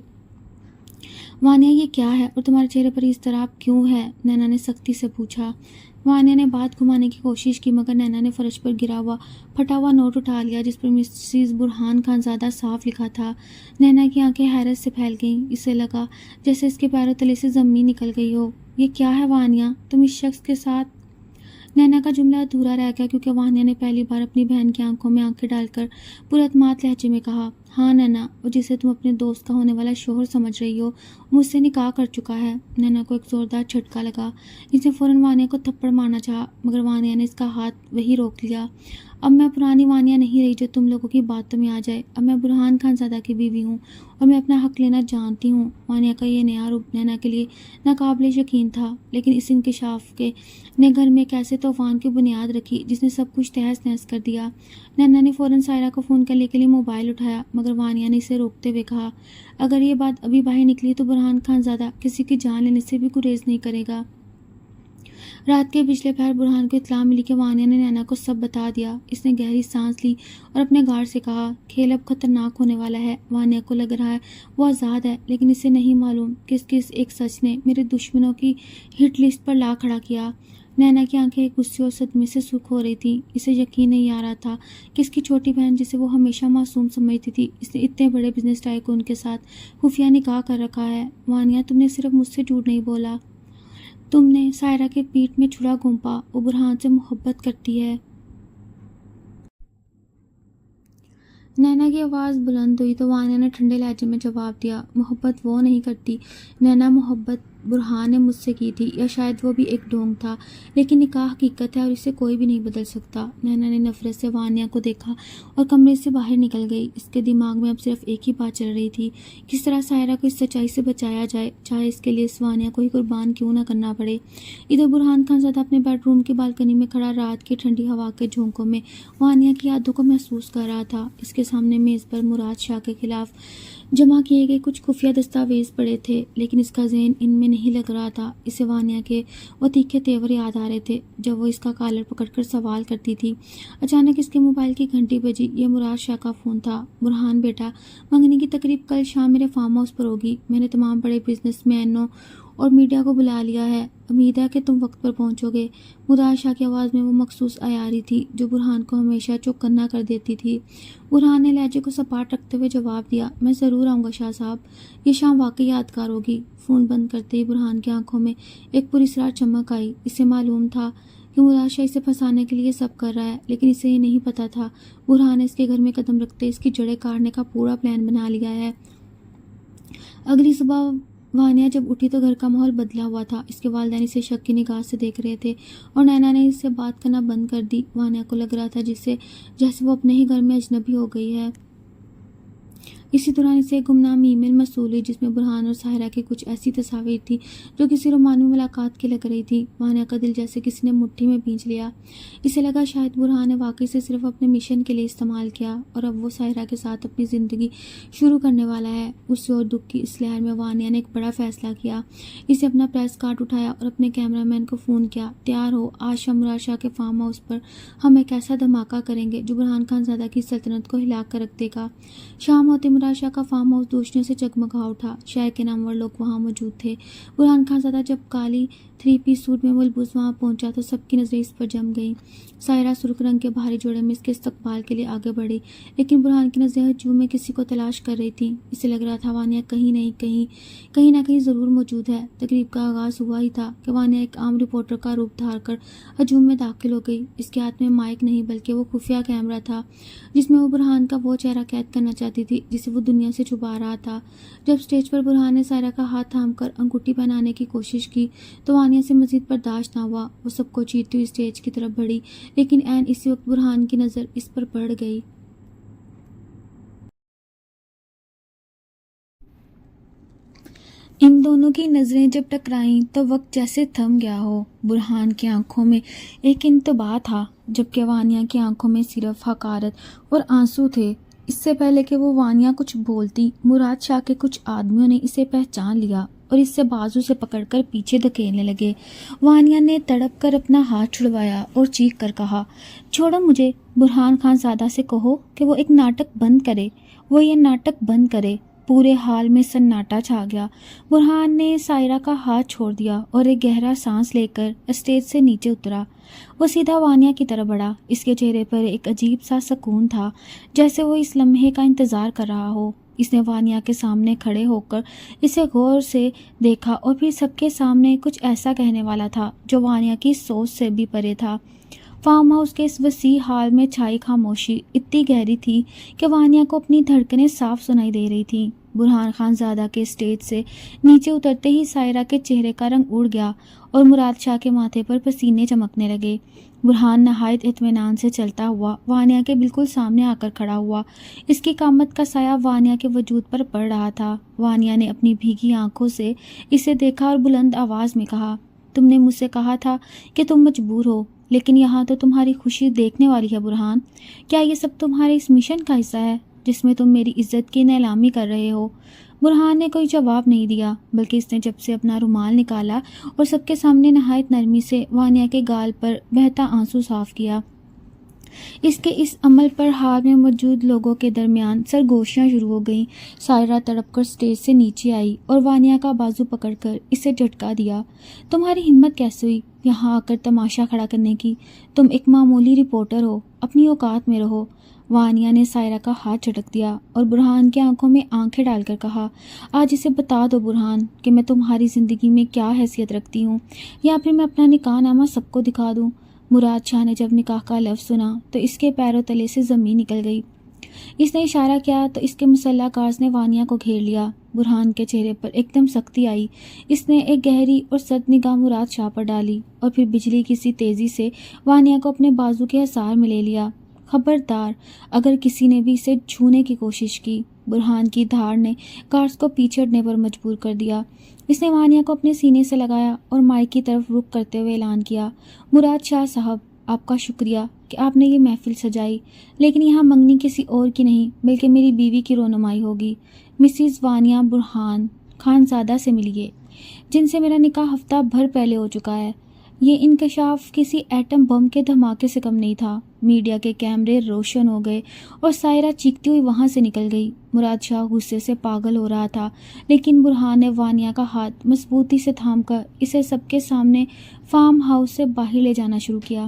وانیہ یہ کیا ہے اور تمہارے چہرے پر اس طرح کیوں ہے؟ نینا نے سختی سے پوچھا۔ وانیہ نے بات گھمانے کی کوشش کی مگر نینا نے فرش پر گرا ہوا پھٹا ہوا نوٹ اٹھا لیا جس پر مسز برہان خان زادہ صاف لکھا تھا۔ نینا کی آنکھیں حیرت سے پھیل گئیں۔ اسے لگا جیسے اس کے پیروں تلے سے زمین نکل گئی ہو۔ یہ کیا ہے وانیہ؟ تم اس شخص کے ساتھ؟ نینا کا جملہ ادھورا رہ گیا کیونکہ وانیہ نے پہلی بار اپنی بہن کی آنکھوں میں آنکھیں ڈال کر پراعتماد لہجے میں کہا، ہاں نینا، اور جسے تم اپنے دوست کا ہونے والا شوہر سمجھ رہی ہو مجھ سے نکاح کر چکا ہے۔ نینا کو ایک زوردار جھٹکا لگا۔ اس نے فوراً وانیہ کو تھپڑ مارنا چاہا مگر وانیہ نے اس کا ہاتھ وہی روک لیا۔ اب میں پرانی وانیہ نہیں رہی جو تم لوگوں کی باتوں میں آ جائے۔ اب میں برہان خان زادہ کی بیوی ہوں اور میں اپنا حق لینا جانتی ہوں۔ وانیہ کا یہ نیا روپ نینا کے لیے ناقابل یقین تھا لیکن اس انکشاف کے نے گھر میں ایک ایسے طوفان کی بنیاد رکھی جس نے سب کچھ تہس نہس کر دیا۔ نینا نے فوراً سائرہ کو فون کرنے کے لیے موبائل اٹھایا مگر وانیہ نے اسے روکتے ہوئے کہا، اگر یہ بات ابھی باہر نکلی تو برہان خان زادہ کسی کی جان لینے سے بھی گریز نہیں کرے گا۔ رات کے پچھلے پہر برہان کو اطلاع ملی کہ وانیہ نے نینا کو سب بتا دیا۔ اس نے گہری سانس لی اور اپنے گارڈ سے کہا، کھیل اب خطرناک ہونے والا ہے۔ وانیہ کو لگ رہا ہے وہ آزاد ہے لیکن اسے نہیں معلوم کہ کس ایک سچ نے میرے دشمنوں کی ہٹ لسٹ پر لا کھڑا کیا۔ نینا کی آنکھیں غصے اور صدمے سے سرخ ہو رہی تھیں۔ اسے یقین نہیں آ رہا تھا کہ اس کی چھوٹی بہن جسے وہ ہمیشہ معصوم سمجھتی تھی اس نے اتنے بڑے بزنس ٹائکون کے ساتھ خفیہ نکاح کر رکھا ہے۔ وانیہ، تم نے صرف مجھ سے جھوٹ نہیں بولا، تم نے سائرہ کے پیٹ میں چھڑا گھونپا۔ وہ برہان سے محبت کرتی ہے۔ نینا کی آواز بلند ہوئی تو وانیہ نے ٹھنڈے لہجے میں جواب دیا، محبت وہ نہیں کرتی نینا، محبت برہان نے مجھ سے کی تھی، یا شاید وہ بھی ایک ڈھونگ تھا، لیکن نکاح حقیقت ہے اور اسے کوئی بھی نہیں بدل سکتا۔ نینا نے نفرت سے وانیہ کو دیکھا اور کمرے سے باہر نکل گئی۔ اس کے دماغ میں اب صرف ایک ہی بات چل رہی تھی، کس طرح سائرہ کو اس سچائی سے بچایا جائے چاہے اس کے لیے اس وانیہ کو ہی قربان کیوں نہ کرنا پڑے۔ ادھر برہان خان زادہ اپنے بیڈ روم کی بالکنی میں کھڑا رات کی ٹھنڈی ہوا کے جھونکوں میں وانیہ کی یادوں کو محسوس کر رہا تھا۔ اس کے سامنے میز پر مراد شاہ کے خلاف جمع کیے گئے کچھ خفیہ دستاویز پڑے تھے لیکن اس کا ذہن ان میں نہیں لگ رہا تھا۔ اسے وانیہ کے وہ تیکھے تیور یاد آ رہے تھے جب وہ اس کا کالر پکڑ کر سوال کرتی تھی۔ اچانک اس کے موبائل کی گھنٹی بجی۔ یہ مراد شاہ کا فون تھا۔ برہان بیٹا، منگنی کی تقریب کل شام میرے فارم ہاؤس پر ہوگی۔ میں نے تمام بڑے بزنس مینوں اور میڈیا کو بلا لیا ہے، امید ہے کہ تم وقت پر پہنچو گے۔ مراد شاہ کی آواز میں وہ مخصوص عیاری تھی جو برہان کو ہمیشہ چوکنا کر دیتی تھی۔ برہان نے لہجے کو سپاٹ رکھتے ہوئے جواب دیا، میں ضرور آؤں گا شاہ صاحب، یہ شام واقعی یادگار ہوگی۔ فون بند کرتے ہی برہان کی آنکھوں میں ایک پراسرار چمک آئی۔ اسے معلوم تھا کہ مراد شاہ اسے پھنسانے کے لیے سب کر رہا ہے لیکن اسے یہ نہیں پتا تھا برہان نے اس کے گھر میں قدم رکھتے اس کی جڑیں کاٹنے کا پورا پلان بنا لیا ہے۔ اگلی صبح وانیہ جب اٹھی تو گھر کا ماحول بدلا ہوا تھا۔ اس کے والدین اسے شک کی نگاہ سے دیکھ رہے تھے اور نینا نے اس سے بات کرنا بند کر دی۔ وانیہ کو لگ رہا تھا جیسے وہ اپنے ہی گھر میں اجنبی ہو گئی ہے۔ اسی دوران اسے ایک گمنام ای میل موصول ہوئی جس میں برہان اور سائرہ کی کچھ ایسی تصاویر تھی جو کسی رومانوی ملاقات کی لگ رہی تھی۔ وانیہ کا دل جیسے کسی نے مٹھی میں بھینچ لیا۔ اسے لگا شاید برہان نے واقعی سے صرف اپنے مشن کے لیے استعمال کیا اور اب وہ سائرہ کے ساتھ اپنی زندگی شروع کرنے والا ہے۔ غصے اور دکھ کی اس لہر میں وانیہ نے ایک بڑا فیصلہ کیا۔ اسے اپنا پریس کارڈ اٹھایا اور اپنے کیمرہ مین کو فون کیا، تیار ہو، آج شام مراد شاہ کے فارم ہاؤس پر ہم ایک ایسا دھماکہ کریں گے جو برہان خان زادہ کی سلطنت کو ہلا کر رکھ دے گا۔ شام ہوتے مراد شاہ کا فارم ہاؤس روشنیوں سے جگمگا اٹھا۔ شہر کے نامور لوگ وہاں موجود تھے۔ برہان خان زادہ جب کالی 3 پیس سوٹ میں ملبوس وہاں پہنچا تو سب کی نظریں اس پر جم گئیں۔ سائرہ سرخ رنگ کے بھاری جوڑے میں اس کے استقبال کے لیے آگے بڑھی لیکن برہان کی نظریں ہجوم میں کسی کو تلاش کر رہی تھیں۔ اسے لگ رہا تھا وانیہ کہیں نہ کہیں ضرور موجود ہے۔ تقریب کا آغاز ہوا ہی تھا کہ وانیہ ایک عام رپورٹر کا روپ دھار کر ہجوم میں داخل ہو گئی۔ اس کے ہاتھ میں مائک نہیں بلکہ وہ خفیہ کیمرہ تھا جس میں وہ برہان کا وہ چہرہ قید کرنا چاہتی تھی جسے وہ دنیا سے چھپا رہا تھا۔ جب سٹیج پر برہان نے سائرہ کا ہاتھ تھام کر انگوٹھی پہنانے کی کوشش کی تو وانیہ سے مزید برداشت نہ ہوا۔ وہ سب کو چیرتی ہوئی سٹیج کی طرف بڑھی لیکن عین اسی وقت برہان کی نظر اس پر پڑ گئی۔ ان دونوں کی نظریں جب ٹکرائیں تو وقت جیسے تھم گیا ہو۔ برہان کی آنکھوں میں ایک انتباہ تھا جبکہ وانیہ کی آنکھوں میں صرف حقارت اور آنسو تھے۔ اس سے پہلے کہ وہ وانیہ کچھ بولتی، مراد شاہ کے کچھ آدمیوں نے اسے پہچان لیا اور اس سے بازو سے پکڑ کر پیچھے دھکیلنے لگے۔ وانیہ نے تڑپ کر اپنا ہاتھ چھڑوایا اور چیخ کر کہا، چھوڑو مجھے، برہان خان زادہ سے کہو کہ وہ ایک ناٹک بند کرے، وہ یہ ناٹک بند کرے۔ پورے حال میں سناٹا چھا گیا۔ برہان نے سائرہ کا ہاتھ چھوڑ دیا اور ایک گہرا سانس لے کر اسٹیج سے نیچے اترا۔ وہ سیدھا وانیہ کی طرف بڑھا۔ اس کے چہرے پر ایک عجیب سا سکون تھا، جیسے وہ اس لمحے کا انتظار کر رہا ہو۔ اس نے وانیہ کے سامنے کھڑے ہو کر اسے غور سے دیکھا اور پھر سب کے سامنے کچھ ایسا کہنے والا تھا جو وانیہ کی سوچ سے بھی پرے تھا۔ فارم ہاؤس کے اس وسیع حال میں چھائی خاموشی اتنی گہری تھی کہ وانیہ کو اپنی دھڑکنیں صاف سنائی دے رہی تھیں۔ برہان خان زادہ کے اسٹیج سے نیچے اترتے ہی سائرہ کے چہرے کا رنگ اڑ گیا اور مراد شاہ کے ماتھے پر پسینے چمکنے لگے۔ برہان نہایت اطمینان سے چلتا ہوا وانیہ کے بالکل سامنے آ کر کھڑا ہوا۔ اس کی قامت کا سایہ وانیہ کے وجود پر پڑ رہا تھا۔ وانیہ نے اپنی بھیگی آنکھوں سے اسے دیکھا اور بلند آواز میں کہا، تم نے مجھ سے کہا تھا کہ تم مجبور ہو، لیکن یہاں تو تمہاری خوشی دیکھنے والی ہے برہان۔ کیا یہ سب تمہارے اس مشن کا حصہ ہے جس میں تم میری عزت کی نیلامی کر رہے ہو؟ برہان نے کوئی جواب نہیں دیا، بلکہ اس نے جب سے اپنا رومال نکالا اور سب کے سامنے نہایت نرمی سے وانیہ کے گال پر بہتا آنسو صاف کیا۔ اس کے اس عمل پر ہال میں موجود لوگوں کے درمیان سرگوشیاں شروع ہو گئیں۔ سائرہ تڑپ کر اسٹیج سے نیچے آئی اور وانیہ کا بازو پکڑ کر اسے جھٹکا دیا۔ تمہاری ہمت کیسے ہوئی یہاں آ کر تماشا کھڑا کرنے کی؟ تم ایک معمولی رپورٹر ہو، اپنی اوقات میں رہو۔ وانیہ نے سائرہ کا ہاتھ جھٹک دیا اور برہان کی آنکھوں میں آنکھیں ڈال کر کہا، آج اسے بتا دو برہان کہ میں تمہاری زندگی میں کیا حیثیت رکھتی ہوں، یا پھر میں اپنا نکاح نامہ سب کو دکھا دوں۔ مراد شاہ نے جب نکاح کا لفظ سنا تو اس کے پیروں تلے سے زمین نکل گئی۔ اس نے اشارہ کیا تو اس کے مسلح کارز نے وانیہ کو گھیر لیا۔ برہان کے چہرے پر ایک دم سختی آئی۔ اس نے ایک گہری اور سرد نگاہ مراد شاہ پر ڈالی اور پھر بجلی کی سی تیزی سے وانیہ کو اپنے بازو کے حصار میں لے لیا۔ خبردار اگر کسی نے بھی اسے چھونے کی کوشش کی۔ برہان کی دھاڑ نے کارز کو پیچھے ہٹنے پر مجبور کر دیا۔ اس نے وانیہ کو اپنے سینے سے لگایا اور مائک کی طرف رخ کرتے ہوئے اعلان کیا، مراد شاہ صاحب، آپ کا شکریہ کہ آپ نے یہ محفل سجائی، لیکن یہاں منگنی کسی اور کی نہیں بلکہ میری بیوی کی رونمائی ہوگی۔ مسز وانیہ برہان خانزادہ سے ملیے، جن سے میرا نکاح ہفتہ بھر پہلے ہو چکا ہے۔ یہ انکشاف کسی ایٹم بم کے دھماکے سے کم نہیں تھا۔ میڈیا کے کیمرے روشن ہو گئے اور سائرہ چیختی ہوئی وہاں سے نکل گئی۔ مراد شاہ غصے سے پاگل ہو رہا تھا، لیکن برہان نے وانیہ کا ہاتھ مضبوطی سے تھام کر اسے سب کے سامنے فارم ہاؤس سے باہر لے جانا شروع کیا۔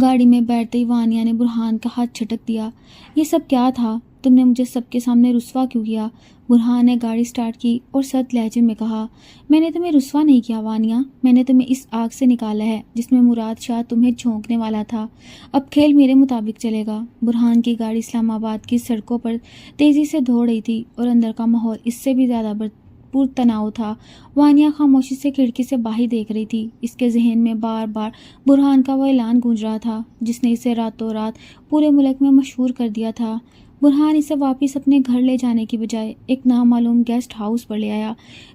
گاڑی میں بیٹھتے ہی وانیہ نے برہان کا ہاتھ جھٹک دیا۔ یہ سب کیا تھا؟ تم نے مجھے سب کے سامنے رسوا کیوں کیا؟ برہان نے گاڑی سٹارٹ کی اور سرد لہجے میں کہا، میں نے تمہیں رسوا نہیں کیا وانیہ، میں نے تمہیں اس آگ سے نکالا ہے جس میں مراد شاہ تمہیں جھونکنے والا تھا۔ اب کھیل میرے مطابق چلے گا۔ برہان کی گاڑی اسلام آباد کی سڑکوں پر تیزی سے دوڑ رہی تھی اور اندر کا ماحول اس سے بھی زیادہ پرتناؤ تھا۔ وانیہ خاموشی سے کھڑکی سے باہر دیکھ رہی تھی۔ اس کے ذہن میں بار بار برہان کا وہ اعلان گونج رہا تھا جس نے اسے راتوں رات پورے ملک میں مشہور کر دیا تھا۔ برہان اسے واپس اپنے گھر لے جانے کی بجائے ایک نامعلوم گیسٹ ہاؤس پر لے آیا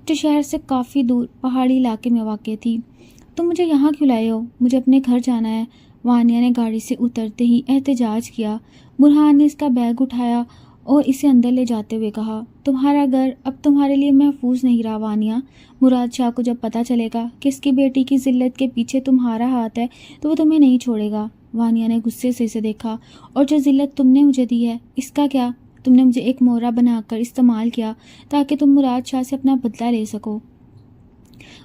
جو شہر سے کافی دور پہاڑی علاقے میں واقع تھی۔ تم مجھے یہاں کیوں لائے ہو؟ مجھے اپنے گھر جانا ہے، وانیہ نے گاڑی سے اترتے ہی احتجاج کیا۔ برہان نے اس کا بیگ اٹھایا اور اسے اندر لے جاتے ہوئے کہا، تمہارا گھر اب تمہارے لیے محفوظ نہیں رہا وانیہ۔ مراد شاہ کو جب پتہ چلے گا کہ اس کی بیٹی کی ذلت کے پیچھے تمہارا ہاتھ ہے تو وہ تمہیں نہیں چھوڑے گا۔ وانیہ نے غصے سے اسے دیکھا، اور جو ذلت تم نے مجھے دی ہے اس کا کیا؟ تم نے مجھے ایک مورا بنا کر استعمال کیا تاکہ تم مراد شاہ سے اپنا بدلہ لے سکو۔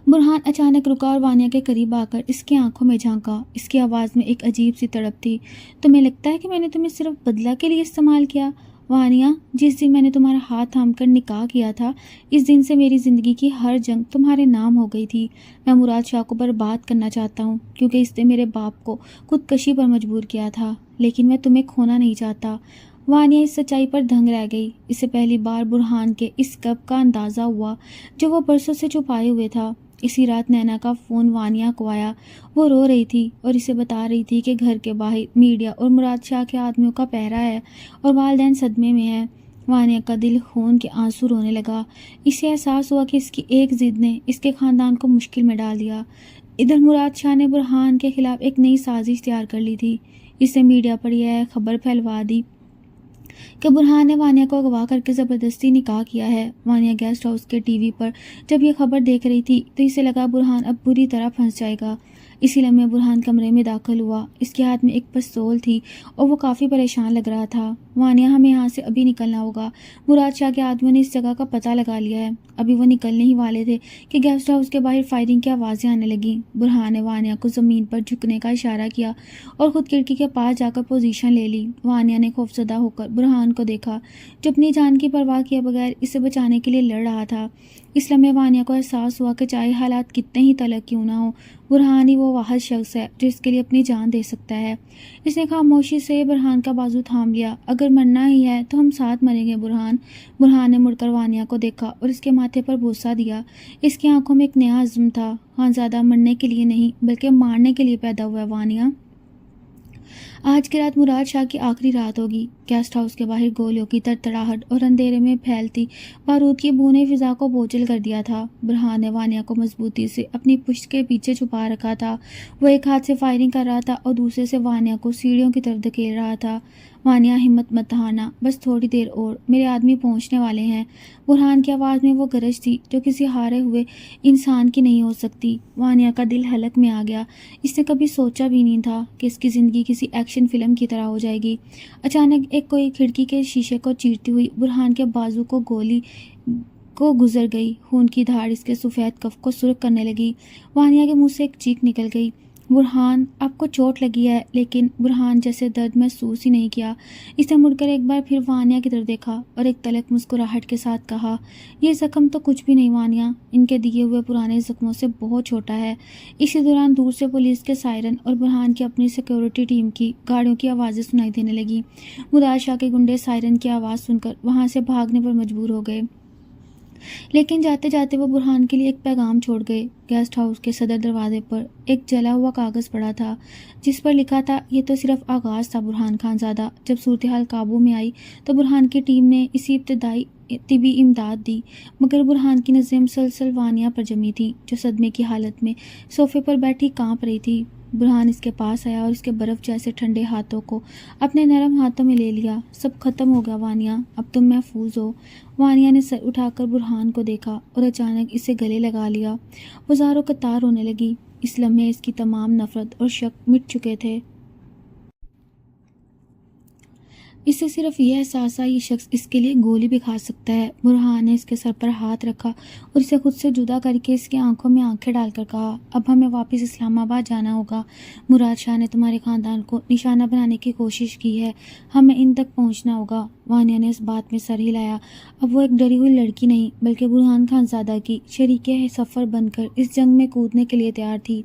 برہان اچانک رکا اور وانیہ کے قریب آ کر اس کی آنکھوں میں جھانکا۔ اس کی آواز میں ایک عجیب سی تڑپ تھی۔ تمہیں لگتا ہے کہ میں نے تمہیں صرف بدلہ کے لیے استعمال کیا؟ وانیہ، جس دن میں نے تمہارا ہاتھ تھام کر نکاح کیا تھا، اس دن سے میری زندگی کی ہر جنگ تمہارے نام ہو گئی تھی۔ میں مراد شاہ کو برباد کرنا چاہتا ہوں کیونکہ اس نے میرے باپ کو خودکشی پر مجبور کیا تھا، لیکن میں تمہیں کھونا نہیں چاہتا۔ وانیہ اس سچائی پر دھنگ رہ گئی۔ اسے پہلی بار برہان کے اس غضب کا اندازہ ہوا جو وہ برسوں سے چھپائے ہوئے تھا۔ اسی رات نینا کا فون وانیہ کو آیا۔ وہ رو رہی تھی اور اسے بتا رہی تھی کہ گھر کے باہر میڈیا اور مراد شاہ کے آدمیوں کا پہرا ہے اور والدین صدمے میں ہیں۔ وانیہ کا دل خون کے آنسو رونے لگا۔ اسے احساس ہوا کہ اس کی ایک ضد نے اس کے خاندان کو مشکل میں ڈال دیا۔ ادھر مراد شاہ نے برہان کے خلاف ایک نئی سازش تیار کر لی تھی۔ اس نے میڈیا پر یہ خبر پھیلوا دی کہ برہان نے وانیہ کو اغوا کر کے زبردستی نکاح کیا ہے۔ وانیہ گیسٹ ہاؤس کے ٹی وی پر جب یہ خبر دیکھ رہی تھی تو اسے لگا برہان اب بری طرح پھنس جائے گا۔ اسی لمحے برہان کمرے میں داخل ہوا۔ اس کے ہاتھ میں ایک پستول تھی اور وہ کافی پریشان لگ رہا تھا۔ وانیہ ہمیں یہاں سے ابھی نکلنا ہوگا۔ مراد شاہ کے آدمیوں نے اس جگہ کا پتہ لگا لیا ہے۔ ابھی وہ نکلنے ہی والے تھے کہ گیسٹ ہاؤس کے باہر فائرنگ کی آوازیں آنے لگیں۔ برہان نے وانیہ کو زمین پر جھکنے کا اشارہ کیا اور خود کھڑکی کے پاس جا کر پوزیشن لے لی۔ وانیہ نے خوفزدہ ہو کر برہان کو دیکھا جو اپنی جان کی پرواہ کیے بغیر اسے بچانے کے لیے لڑ رہا تھا۔ اس لمحے وانیہ کو احساس ہوا کہ چاہے حالات کتنے ہی تلخ کیوں نہ ہوں، برہان ہی وہ واحد شخص ہے جو اس کے لیے اپنی جان دے سکتا ہے۔ اس نے خاموشی سے برہان کا بازو تھام لیا۔ اگر مرنا ہی ہے تو ہم ساتھ مریں گے برہان۔ برہان نے مڑ کر وانیہ کو دیکھا اور اس کے ماتھے پر بوسہ دیا۔ اس کی آنکھوں میں ایک نیا عزم تھا۔ خانزادہ مرنے کے لیے نہیں بلکہ مارنے کے لیے پیدا ہوا ہے وانیہ۔ آج کی رات مراد شاہ کی آخری رات ہوگی۔ گیسٹ ہاؤس کے باہر گولیوں کی تڑتڑاہٹ اور اندھیرے میں پھیلتی بارود کی بوئیں نے فضا کو بوجھل کر دیا تھا۔ برہان نے وانیہ کو مضبوطی سے اپنی پشت کے پیچھے چھپا رکھا تھا۔ وہ ایک ہاتھ سے فائرنگ کر رہا تھا اور دوسرے سے وانیہ کو سیڑھیوں کی طرف دھکیل رہا تھا۔ وانیہ ہمت مت ہارنا، بس تھوڑی دیر اور، میرے آدمی پہنچنے والے ہیں۔ برہان کی آواز میں وہ گرج تھی جو کسی ہارے ہوئے انسان کی نہیں ہو سکتی۔ وانیہ کا دل حلق میں آ گیا۔ اس نے کبھی سوچا بھی نہیں تھا کہ اس کی زندگی کسی ایکشن فلم کی طرح ہو جائے گی۔ اچانک ایک کوئی کھڑکی کے شیشے کو چیرتی ہوئی برہان کے بازو کو گولی کو گزر گئی۔ خون کی دھاڑ اس کے سفید کف کو سرخ کرنے لگی۔ وانیہ کے منہ سے ایک چیخ نکل گئی، برہان آپ کو چوٹ لگی ہے؟ لیکن برہان جیسے درد محسوس ہی نہیں کیا۔ اس نے مڑ کر ایک بار پھر وانیہ کی طرف دیکھا اور ایک تلخ مسکراہٹ کے ساتھ کہا، یہ زخم تو کچھ بھی نہیں وانیہ، ان کے دیے ہوئے پرانے زخموں سے بہت چھوٹا ہے۔ اسی دوران دور سے پولیس کے سائرن اور برہان کی اپنی سیکیورٹی ٹیم کی گاڑیوں کی آوازیں سنائی دینے لگیں۔ مراد شاہ کے گنڈے سائرن کی آواز سن کر وہاں سے بھاگنے پر مجبور ہو گئے، لیکن جاتے جاتے وہ برہان کے لیے ایک پیغام چھوڑ گئے۔ گیسٹ ہاؤس کے صدر دروازے پر ایک جلا ہوا کاغذ پڑا تھا جس پر لکھا تھا، یہ تو صرف آغاز تھا برہان خانزادہ۔ جب صورتحال قابو میں آئی تو برہان کی ٹیم نے اسی ابتدائی طبی امداد دی، مگر برہان کی نظریں مسلسل وانیہ پر جمی تھیں جو صدمے کی حالت میں صوفے پر بیٹھی کانپ رہی تھی۔ برہان اس کے پاس آیا اور اس کے برف جیسے ٹھنڈے ہاتھوں کو اپنے نرم ہاتھوں میں لے لیا۔ سب ختم ہو گیا وانیہ، اب تم محفوظ ہو۔ وانیہ نے سر اٹھا کر برہان کو دیکھا اور اچانک اسے گلے لگا لیا۔ وہ زاروں قطار رونے لگی۔ اس لمحے اس کی تمام نفرت اور شک مٹ چکے تھے۔ اسے صرف یہ احساس تھا یہ شخص اس کے لیے گولی بھی کھا سکتا ہے۔ برہان نے اس کے سر پر ہاتھ رکھا اور اسے خود سے جدا کر کے اس کی آنکھوں میں آنکھیں ڈال کر کہا، اب ہمیں واپس اسلام آباد جانا ہوگا۔ مراد شاہ نے تمہارے خاندان کو نشانہ بنانے کی کوشش کی ہے، ہمیں ان تک پہنچنا ہوگا۔ وانیہ نے اس بات میں سر ہلایا۔ اب وہ ایک ڈری ہوئی لڑکی نہیں بلکہ برہان خانزادہ کی شریک سفر بن کر اس جنگ میں کودنے کے لیے تیار تھی۔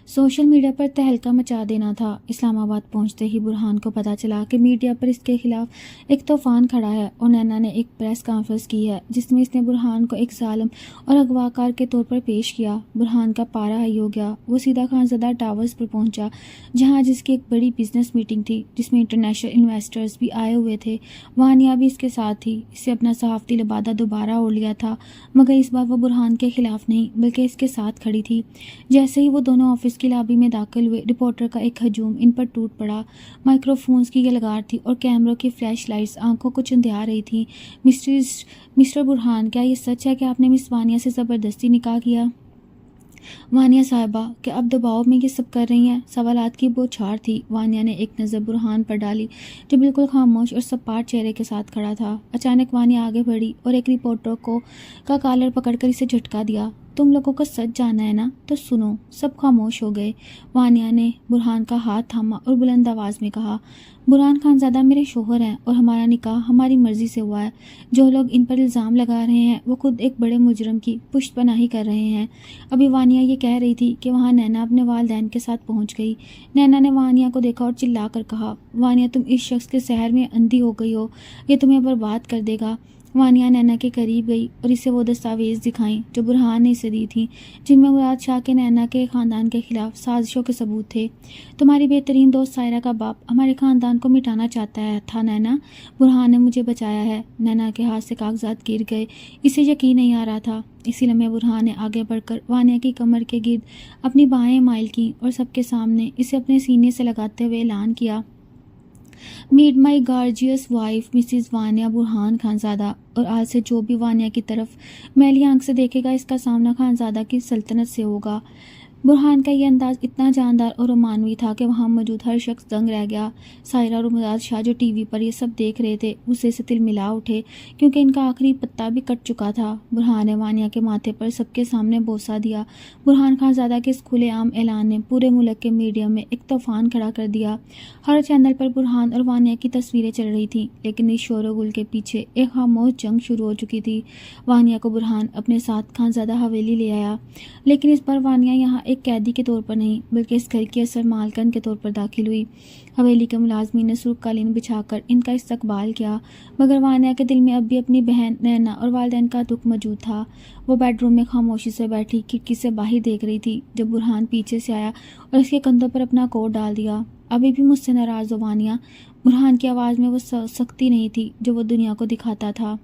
سوشل میڈیا پر تہلکہ مچا دینا تھا۔ اسلام آباد پہنچتے ہی برہان کو پتہ چلا کہ میڈیا پر اس کے خلاف ایک طوفان کھڑا ہے اور نینا نے ایک پریس کانفرنس کی ہے جس میں اس نے برہان کو ایک ظالم اور اغواکار کے طور پر پیش کیا۔ برہان کا پارا ہائی ہو گیا۔ وہ سیدھا خانزادہ ٹاورز پر پہنچا جہاں جس کی ایک بڑی بزنس میٹنگ تھی جس میں انٹرنیشنل انویسٹرز بھی آئے ہوئے تھے۔ وانیہ بھی اس کے ساتھ تھی۔ اس سے اپنا صحافتی لبادہ دوبارہ اوڑھ لیا تھا، مگر اس بار وہ برہان کے خلاف نہیں بلکہ اس کے ساتھ کھڑی تھی۔ جیسے ہی وہ دونوں آفس کی لابی میں داخل ہوئے، رپورٹر کا ایک ہجوم ان پر ٹوٹ پڑا۔ مائکرو فونز کی یلغار تھی اور کیمروں کی فلیش لائٹس آنکھوں کو چندھیا رہی تھیں۔ مسٹر برہان، کیا یہ سچ ہے کہ آپ نے مس وانیہ سے زبردستی نکاح کیا؟ وانیہ صاحبہ، کیا آپ دباؤ میں یہ سب کر رہی ہیں؟ سوالات کی بوچھار تھی۔ وانیہ نے ایک نظر برہان پر ڈالی جو بالکل خاموش اور سپاٹ چہرے کے ساتھ کھڑا تھا۔ اچانک وانیہ آگے بڑھی اور ایک رپورٹر کا کالر پکڑ کر اسے جھٹکا دیا۔ تم لوگوں کو سچ جانا ہے نا؟ تو سنو۔ سب خاموش ہو گئے۔ وانیہ نے برہان کا ہاتھ تھاما اور بلند آواز میں کہا، برہان خانزادہ میرے شوہر ہیں اور ہمارا نکاح ہماری مرضی سے ہوا ہے۔ جو لوگ ان پر الزام لگا رہے ہیں وہ خود ایک بڑے مجرم کی پشت پناہی کر رہے ہیں۔ ابھی وانیہ یہ کہہ رہی تھی کہ وہاں نینا اپنے والدین کے ساتھ پہنچ گئی۔ نینا نے وانیہ کو دیکھا اور چلا کر کہا، وانیہ تم اس شخص کے سحر میں اندھی ہو گئی ہو، یہ تمہیں برباد کر دے گا۔ وانیہ نینا کے قریب گئی اور اسے وہ دستاویز دکھائیں جو برہان نے اسے دی تھیں، جن میں مراد شاہ کے نینا کے خاندان کے خلاف سازشوں کے ثبوت تھے۔ تمہاری بہترین دوست سائرہ کا باپ ہمارے خاندان کو مٹانا چاہتا تھا نینا۔ برہان نے مجھے بچایا ہے۔ نینا کے ہاتھ سے کاغذات گر گئے۔ اسے یقین نہیں آ رہا تھا۔ اسی لمحے برہان نے آگے بڑھ کر وانیہ کی کمر کے گرد اپنی بائیں مائل کیں اور سب کے سامنے اسے اپنے سینے سے لگاتے ہوئے اعلان کیا، میٹ مائی گارجیس وائف مسز وانیہ برہان خانزادہ۔ اور آج سے جو بھی وانیہ کی طرف میلی آنکھ سے دیکھے گا اس کا سامنا خانزادہ کی سلطنت سے ہوگا۔ برہان کا یہ انداز اتنا جاندار اور رومانوی تھا کہ وہاں موجود ہر شخص دنگ رہ گیا۔ سائرہ اور مراد شاہ جو ٹی وی پر یہ سب دیکھ رہے تھے غصے سے تل ملا اٹھے، کیونکہ ان کا آخری پتا بھی کٹ چکا تھا۔ برہان نے وانیہ کے ماتھے پر سب کے سامنے بوسہ دیا۔ برہان خان زادہ کے اس کھلے عام اعلان نے پورے ملک کے میڈیا میں ایک طوفان کھڑا کر دیا۔ ہر چینل پر برہان اور وانیہ کی تصویریں چل رہی تھیں، لیکن اس شور و گل کے پیچھے ایک خاموش جنگ شروع ہو چکی تھی۔ وانیہ کو برہان اپنے ساتھ خانزادہ حویلی لے آیا، لیکن اس بار وانیہ یہاں ایک قیدی کے طور پر نہیں بلکہ اس گھر کی اصل مالکن کے طور پر داخل ہوئی۔ حویلی کے ملازمین نے سرخ قالین بچھا کر ان کا استقبال کیا، مگر وانیہ کے دل میں اب بھی اپنی بہن نینا اور والدین کا دکھ موجود تھا۔ وہ بیڈ روم میں خاموشی سے بیٹھی کھڑکی سے باہر دیکھ رہی تھی جب برہان پیچھے سے آیا اور اس کے کندھوں پر اپنا کوٹ ڈال دیا۔ ابھی بھی مجھ سے ناراض ہو وانیہ؟ برہان کی آواز میں وہ سختی نہیں تھی جو وہ دنیا کو دکھاتا تھا۔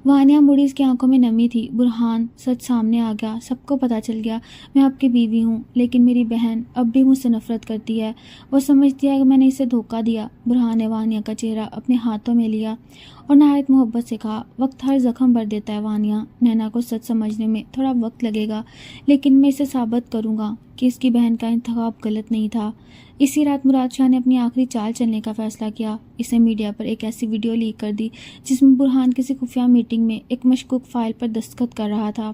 وانیہ مڑی، اس کی آنکھوں میں نمی تھی۔ برہان، سچ سامنے آ گیا، سب کو پتہ چل گیا، میں آپ کی بیوی ہوں، لیکن میری بہن اب بھی مجھ سے نفرت کرتی ہے۔ وہ سمجھتی ہے کہ میں نے اسے دھوکہ دیا۔ برہان نے وانیہ کا چہرہ اپنے ہاتھوں میں لیا اور نہایت محبت سے کہا، وقت ہر زخم بھر دیتا ہے وانیہ، نینا کو سچ سمجھنے میں تھوڑا وقت لگے گا، لیکن میں اسے ثابت کروں گا کہ اس کی بہن کا انتخاب غلط نہیں تھا۔ اسی رات مراد شاہ نے اپنی آخری چال چلنے کا فیصلہ کیا۔ اس نے میڈیا پر ایک ایسی ویڈیو لیک کر دی جس میں برہان کسی خفیہ میٹنگ میں ایک مشکوک فائل پر دستخط کر رہا تھا۔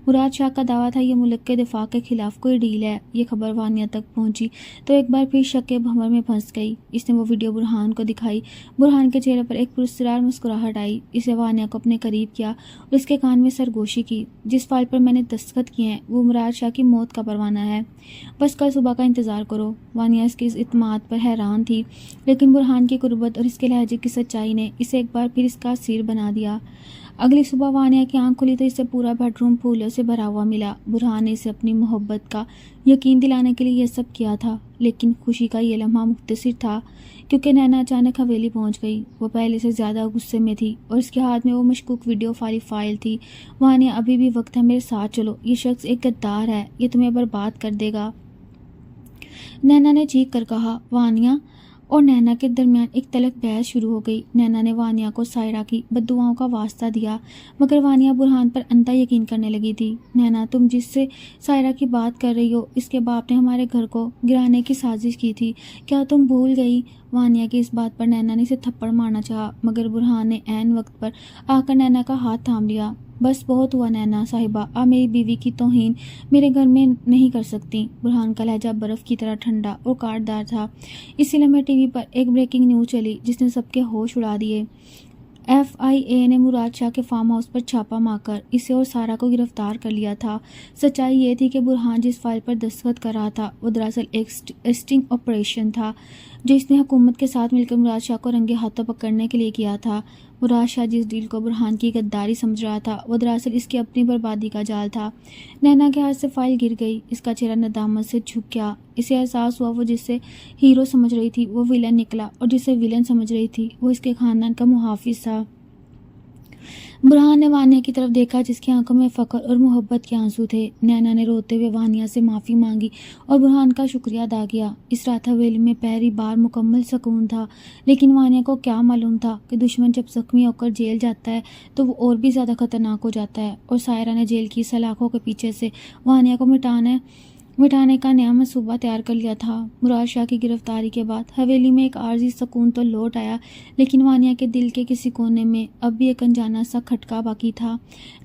مراد شاہ کا دعویٰ تھا یہ ملک کے دفاع کے خلاف کوئی ڈیل ہے۔ یہ خبر وانیہ تک پہنچی تو ایک بار پھر شک کے بھنور میں پھنس گئی۔ اس نے وہ ویڈیو برہان کو دکھائی۔ برہان کے چہرے پر ایک پراسرار مسکراہٹ آئی۔ اسے وانیہ کو اپنے قریب کیا اور اس کے کان میں سرگوشی کی، جس فائل پر میں نے دستخط کیے ہیں وہ مراد شاہ کی موت کا پروانہ ہے، بس کل صبح کا انتظار کرو۔ وانیہ اس کے اس اعتماد پر حیران تھی، لیکن برہان کی قربت اور اس کے لہجے کی سچائی نے اسے ایک بار پھر اس کا اسیر بنا دیا۔ اگلی صبح وانیہ کی آنکھ کھلی تو اسے پورا بیڈ روم پھولوں سے بھرا ہوا ملا۔ برہان نے اسے اپنی محبت کا یقین دلانے کے لیے یہ سب کیا تھا، لیکن خوشی کا یہ لمحہ مختصر تھا، کیونکہ نینا اچانک حویلی پہنچ گئی۔ وہ پہلے سے زیادہ غصے میں تھی اور اس کے ہاتھ میں وہ مشکوک ویڈیو فائل تھی۔ وانیہ، ابھی بھی وقت ہے، میرے ساتھ چلو، یہ شخص ایک غدار ہے، یہ تمہیں برباد کر دے گا، نینا نے چیخ کر کہا۔ وانیہ اور نینا کے درمیان ایک تلخ بحث شروع ہو گئی۔ نینا نے وانیہ کو سائرہ کی بددعاؤں کا واسطہ دیا، مگر وانیہ برہان پر اندھا یقین کرنے لگی تھی۔ نینا، تم جس سے سائرہ کی بات کر رہی ہو، اس کے باپ نے ہمارے گھر کو گرانے کی سازش کی تھی، کیا تم بھول گئی؟ وانیہ کی اس بات پر نینا نے اسے تھپڑ مارنا چاہا، مگر برہان نے عین وقت پر آ کر نینا کا ہاتھ تھام لیا۔ بس بہت ہوا نینا صاحبہ، آپ میری بیوی کی توہین میرے گھر میں نہیں کر سکتی۔ برہان کا لہجہ برف کی طرح ٹھنڈا اور کاٹدار تھا۔ اسی لمحے ٹی وی پر ایک بریکنگ نیوز چلی جس نے سب کے ہوش اڑا دیے۔ FIA نے مراد شاہ کے فارم ہاؤس پر چھاپا مار کر اسے اور سارہ کو گرفتار کر لیا تھا۔ سچائی یہ تھی کہ برہان جس فائل پر دستخط کر رہا تھا وہ دراصل ایک اسٹنگ آپریشن تھا جو اس نے حکومت کے ساتھ مل کر مراد شاہ کو رنگے ہاتھوں پکڑنے کے لیے کیا تھا۔ مراد شاہ جس ڈیل کو برہان کی غداری سمجھ رہا تھا وہ دراصل اس کی اپنی بربادی کا جال تھا۔ نینا کے ہاتھ سے فائل گر گئی، اس کا چہرہ ندامت سے جھک گیا۔ اسے احساس ہوا وہ جسے ہیرو سمجھ رہی تھی وہ ویلن نکلا، اور جسے ویلن سمجھ رہی تھی وہ اس کے خاندان کا محافظ تھا۔ برہان نے وانیہ کی طرف دیکھا جس کی آنکھوں میں فخر اور محبت کے آنسو تھے۔ نینا نے روتے ہوئے وانیہ سے معافی مانگی اور برہان کا شکریہ ادا کیا۔ اس رات حویلی میں پہلی بار مکمل سکون تھا، لیکن وانیہ کو کیا معلوم تھا کہ دشمن جب زخمی ہو کر جیل جاتا ہے تو وہ اور بھی زیادہ خطرناک ہو جاتا ہے، اور سائرہ نے جیل کی سلاخوں کے پیچھے سے وانیہ کو مٹانے کا نیا منصوبہ تیار کر لیا تھا۔ مراد شاہ کی گرفتاری کے بعد حویلی میں ایک عارضی سکون تو لوٹ آیا، لیکن وانیہ کے دل کے کسی کونے میں اب بھی ایک انجانا سا کھٹکا باقی تھا۔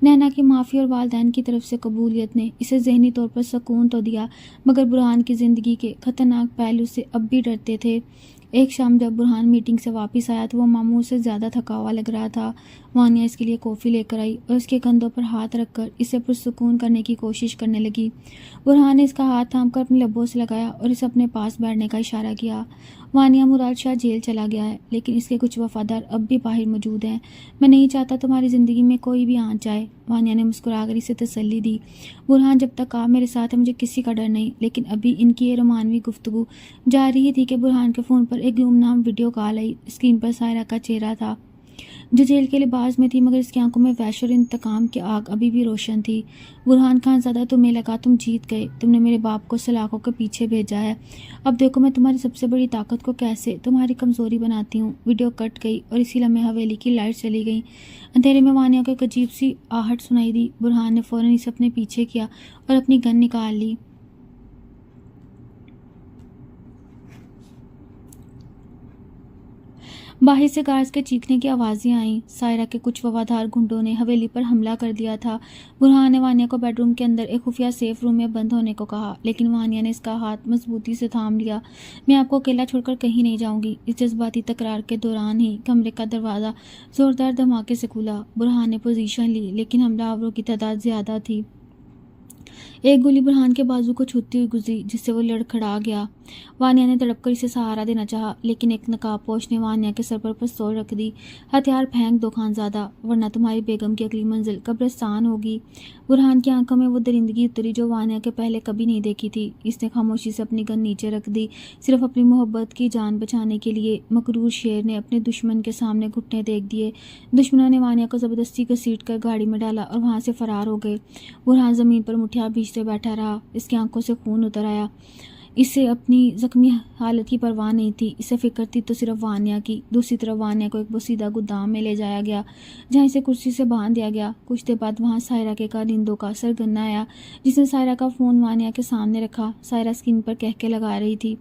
نینا کی معافی اور والدین کی طرف سے قبولیت نے اسے ذہنی طور پر سکون تو دیا، مگر برہان کی زندگی کے خطرناک پہلو سے اب بھی ڈرتے تھے۔ ایک شام جب برہان میٹنگ سے واپس آیا تو وہ معمول سے زیادہ تھکا ہوا لگ رہا تھا۔ وانیہ اس کے لیے کافی لے کر آئی اور اس کے کندھوں پر ہاتھ رکھ کر اسے پرسکون کرنے کی کوشش کرنے لگی۔ برہان نے اس کا ہاتھ تھام کر اپنے لبوں سے لگایا اور اسے اپنے پاس بیٹھنے کا اشارہ کیا۔ وانیہ، مراد شاہ جیل چلا گیا ہے، لیکن اس کے کچھ وفادار اب بھی باہر موجود ہیں۔ میں نہیں چاہتا تمہاری زندگی میں کوئی بھی آنچ آئے۔ وانیہ نے مسکرا کر اسے تسلی دی۔ برہان، جب تک آپ میرے ساتھ ہیں مجھے کسی کا ڈر نہیں۔ لیکن ابھی ان کی یہ رومانوی گفتگو جاری ہی تھی کہ برہان کے فون پر ایک گمنام ویڈیو کال آئی۔ اسکرین پر سائرہ کا چہرہ تھا۔ جو جیل کے لباس میں تھی، مگر اس کی آنکھوں میں وحشت اور انتقام کی آگ ابھی بھی روشن تھی۔ برہان خان زادہ، تمہیں لگا تم جیت گئے، تم نے میرے باپ کو سلاخوں کے پیچھے بھیجا ہے، اب دیکھو میں تمہاری سب سے بڑی طاقت کو کیسے تمہاری کمزوری بناتی ہوں۔ ویڈیو کٹ گئی اور اسی لمحے حویلی کی لائٹ چلی گئی۔ اندھیرے میں وانیہ کو ایک عجیب سی آہٹ سنائی دی۔ برہان نے فوراً اسے اپنے پیچھے کیا اور اپنی گن نکال لی۔ باہر سے گارڈز کے چیخنے کی آوازیں آئیں۔ سائرہ کے کچھ وفادار گنڈوں نے حویلی پر حملہ کر دیا تھا۔ برہان نے وانیہ کو بیڈ روم کے اندر ایک خفیہ سیف روم میں بند ہونے کو کہا، لیکن وانیہ نے اس کا ہاتھ مضبوطی سے تھام لیا۔ میں آپ کو اکیلا چھوڑ کر کہیں نہیں جاؤں گی۔ اس جذباتی تکرار کے دوران ہی کمرے کا دروازہ زوردار دھماکے سے کھلا۔ برہان نے پوزیشن لی، لیکن حملہ آوروں کی تعداد زیادہ تھی۔ ایک گولی برہان کے بازو کو چھوتی ہوئی گزری، جس سے وہ لڑکھڑا گیا۔ وانیہ نے تڑپ کر اسے سہارا دینا چاہا، لیکن ایک نقاب پوش نے وانیہ کے سر پر پستول رکھ دی۔ ہتھیار پھینک دو خانزادہ، ورنہ تمہاری بیگم کی اگلی منزل قبرستان ہوگی۔ برہان کی آنکھوں میں وہ درندگی اتری جو وانیہ کے پہلے کبھی نہیں دیکھی تھی۔ اس نے خاموشی سے اپنی گن نیچے رکھ دی، صرف اپنی محبت کی جان بچانے کے لیے۔ مغرور شیر نے اپنے دشمن کے سامنے گھٹنے ٹیک دیے۔ دشمنوں نے وانیہ کو زبردستی گھسیٹ کر گاڑی میں ڈالا اور وہاں سے فرار ہو گئے۔ برہان زمین پر مٹھیاں بھیجتے بیٹھا رہا۔ اس کی آنکھوں سے خون اتر آیا۔ اسے اپنی زخمی حالت کی پرواہ نہیں تھی، اسے فکر تھی تو صرف وانیہ کی۔ دوسری طرف وانیہ کو ایک بوسیدہ گودام میں لے جایا گیا، جہاں اسے کرسی سے باندھ دیا گیا۔ کچھ دیر بعد وہاں سائرہ کے کارندوں کا سرگنا آیا، جس نے سائرہ کا فون وانیہ کے سامنے رکھا۔ سائرہ اسکرین پر کہکے لگا رہی تھی،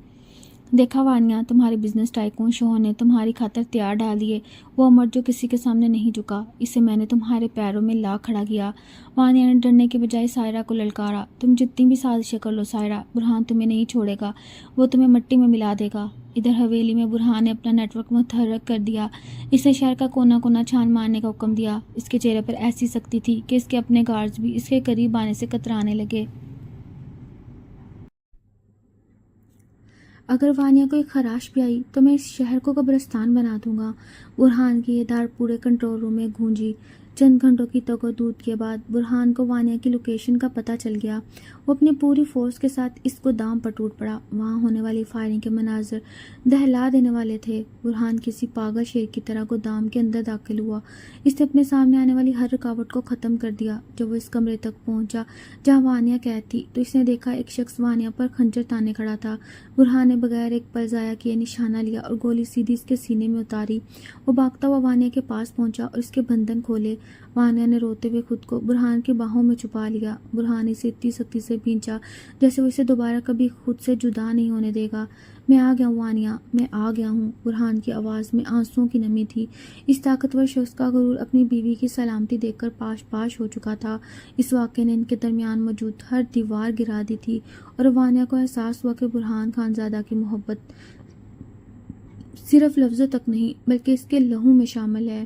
دیکھا وانیہ، تمہارے بزنس ٹائکون شوہر نے تمہاری خاطر تیار ڈال دیے، وہ مرد جو کسی کے سامنے نہیں جھکا، اسے میں نے تمہارے پیروں میں لا کھڑا کیا۔ وانیہ نے ڈرنے کے بجائے سائرہ کو للکارا، تم جتنی بھی سازشیں کر لو سائرہ، برہان تمہیں نہیں چھوڑے گا، وہ تمہیں مٹی میں ملا دے گا۔ ادھر حویلی میں برہان نے اپنا نیٹ ورک متحرک کر دیا۔ اس نے شہر کا کونا کونا چھان مارنے کا حکم دیا۔ اس کے چہرے پر ایسی سختی تھی کہ اس کے اپنے گارڈز بھی اس کے قریب آنے سے کترانے لگے۔ اگر وانیہ کو ایک خراش بھی آئی تو میں اس شہر کو قبرستان بنا دوں گا۔ برہان کی یہ داڑھ پورے کنٹرول روم میں گونجی۔ چند گھنٹوں کی تگ و دود کے بعد برہان کو وانیہ کی لوکیشن کا پتہ چل گیا۔ وہ اپنی پوری فورس کے ساتھ اس گودام پر ٹوٹ پڑا۔ وہاں ہونے والی فائرنگ کے مناظر دہلا دینے والے تھے۔ برہان کسی پاگل شیر کی طرح گودام کے اندر داخل ہوا۔ اس نے اپنے سامنے آنے والی ہر رکاوٹ کو ختم کر دیا۔ جب وہ اس کمرے تک پہنچا جہاں وانیہ قید تھی تو اس نے دیکھا ایک شخص وانیہ پر خنجر تانے کھڑا تھا۔ برہان نے بغیر ایک پل ضائع کیے نشانہ لیا اور گولی سیدھی اس کے سینے میں اتاری۔ وہ بھاگتا ہوا وانیہ کے پاس پہنچا اور اس کے بندھن کھولے۔ وانیہ نے روتے ہوئے خود کو برہان کی باہوں میں چھپا لیا۔ برہان اسے اتنی سختی سے بھینچا جیسے وہ اسے دوبارہ کبھی خود سے جدا نہیں ہونے دے گا۔ میں آ گیا ہوں وانیہ، میں آ گیا ہوں۔ برہان کی آواز میں آنسوؤں کی نمی تھی۔ اس طاقتور شخص کا غرور اپنی بیوی کی سلامتی دیکھ کر پاش پاش ہو چکا تھا۔ اس واقعے نے ان کے درمیان موجود ہر دیوار گرا دی تھی اور وانیہ کو احساس ہوا کہ برہان خانزادہ کی محبت صرف لفظوں تک نہیں بلکہ اس کے لہو میں شامل ہے۔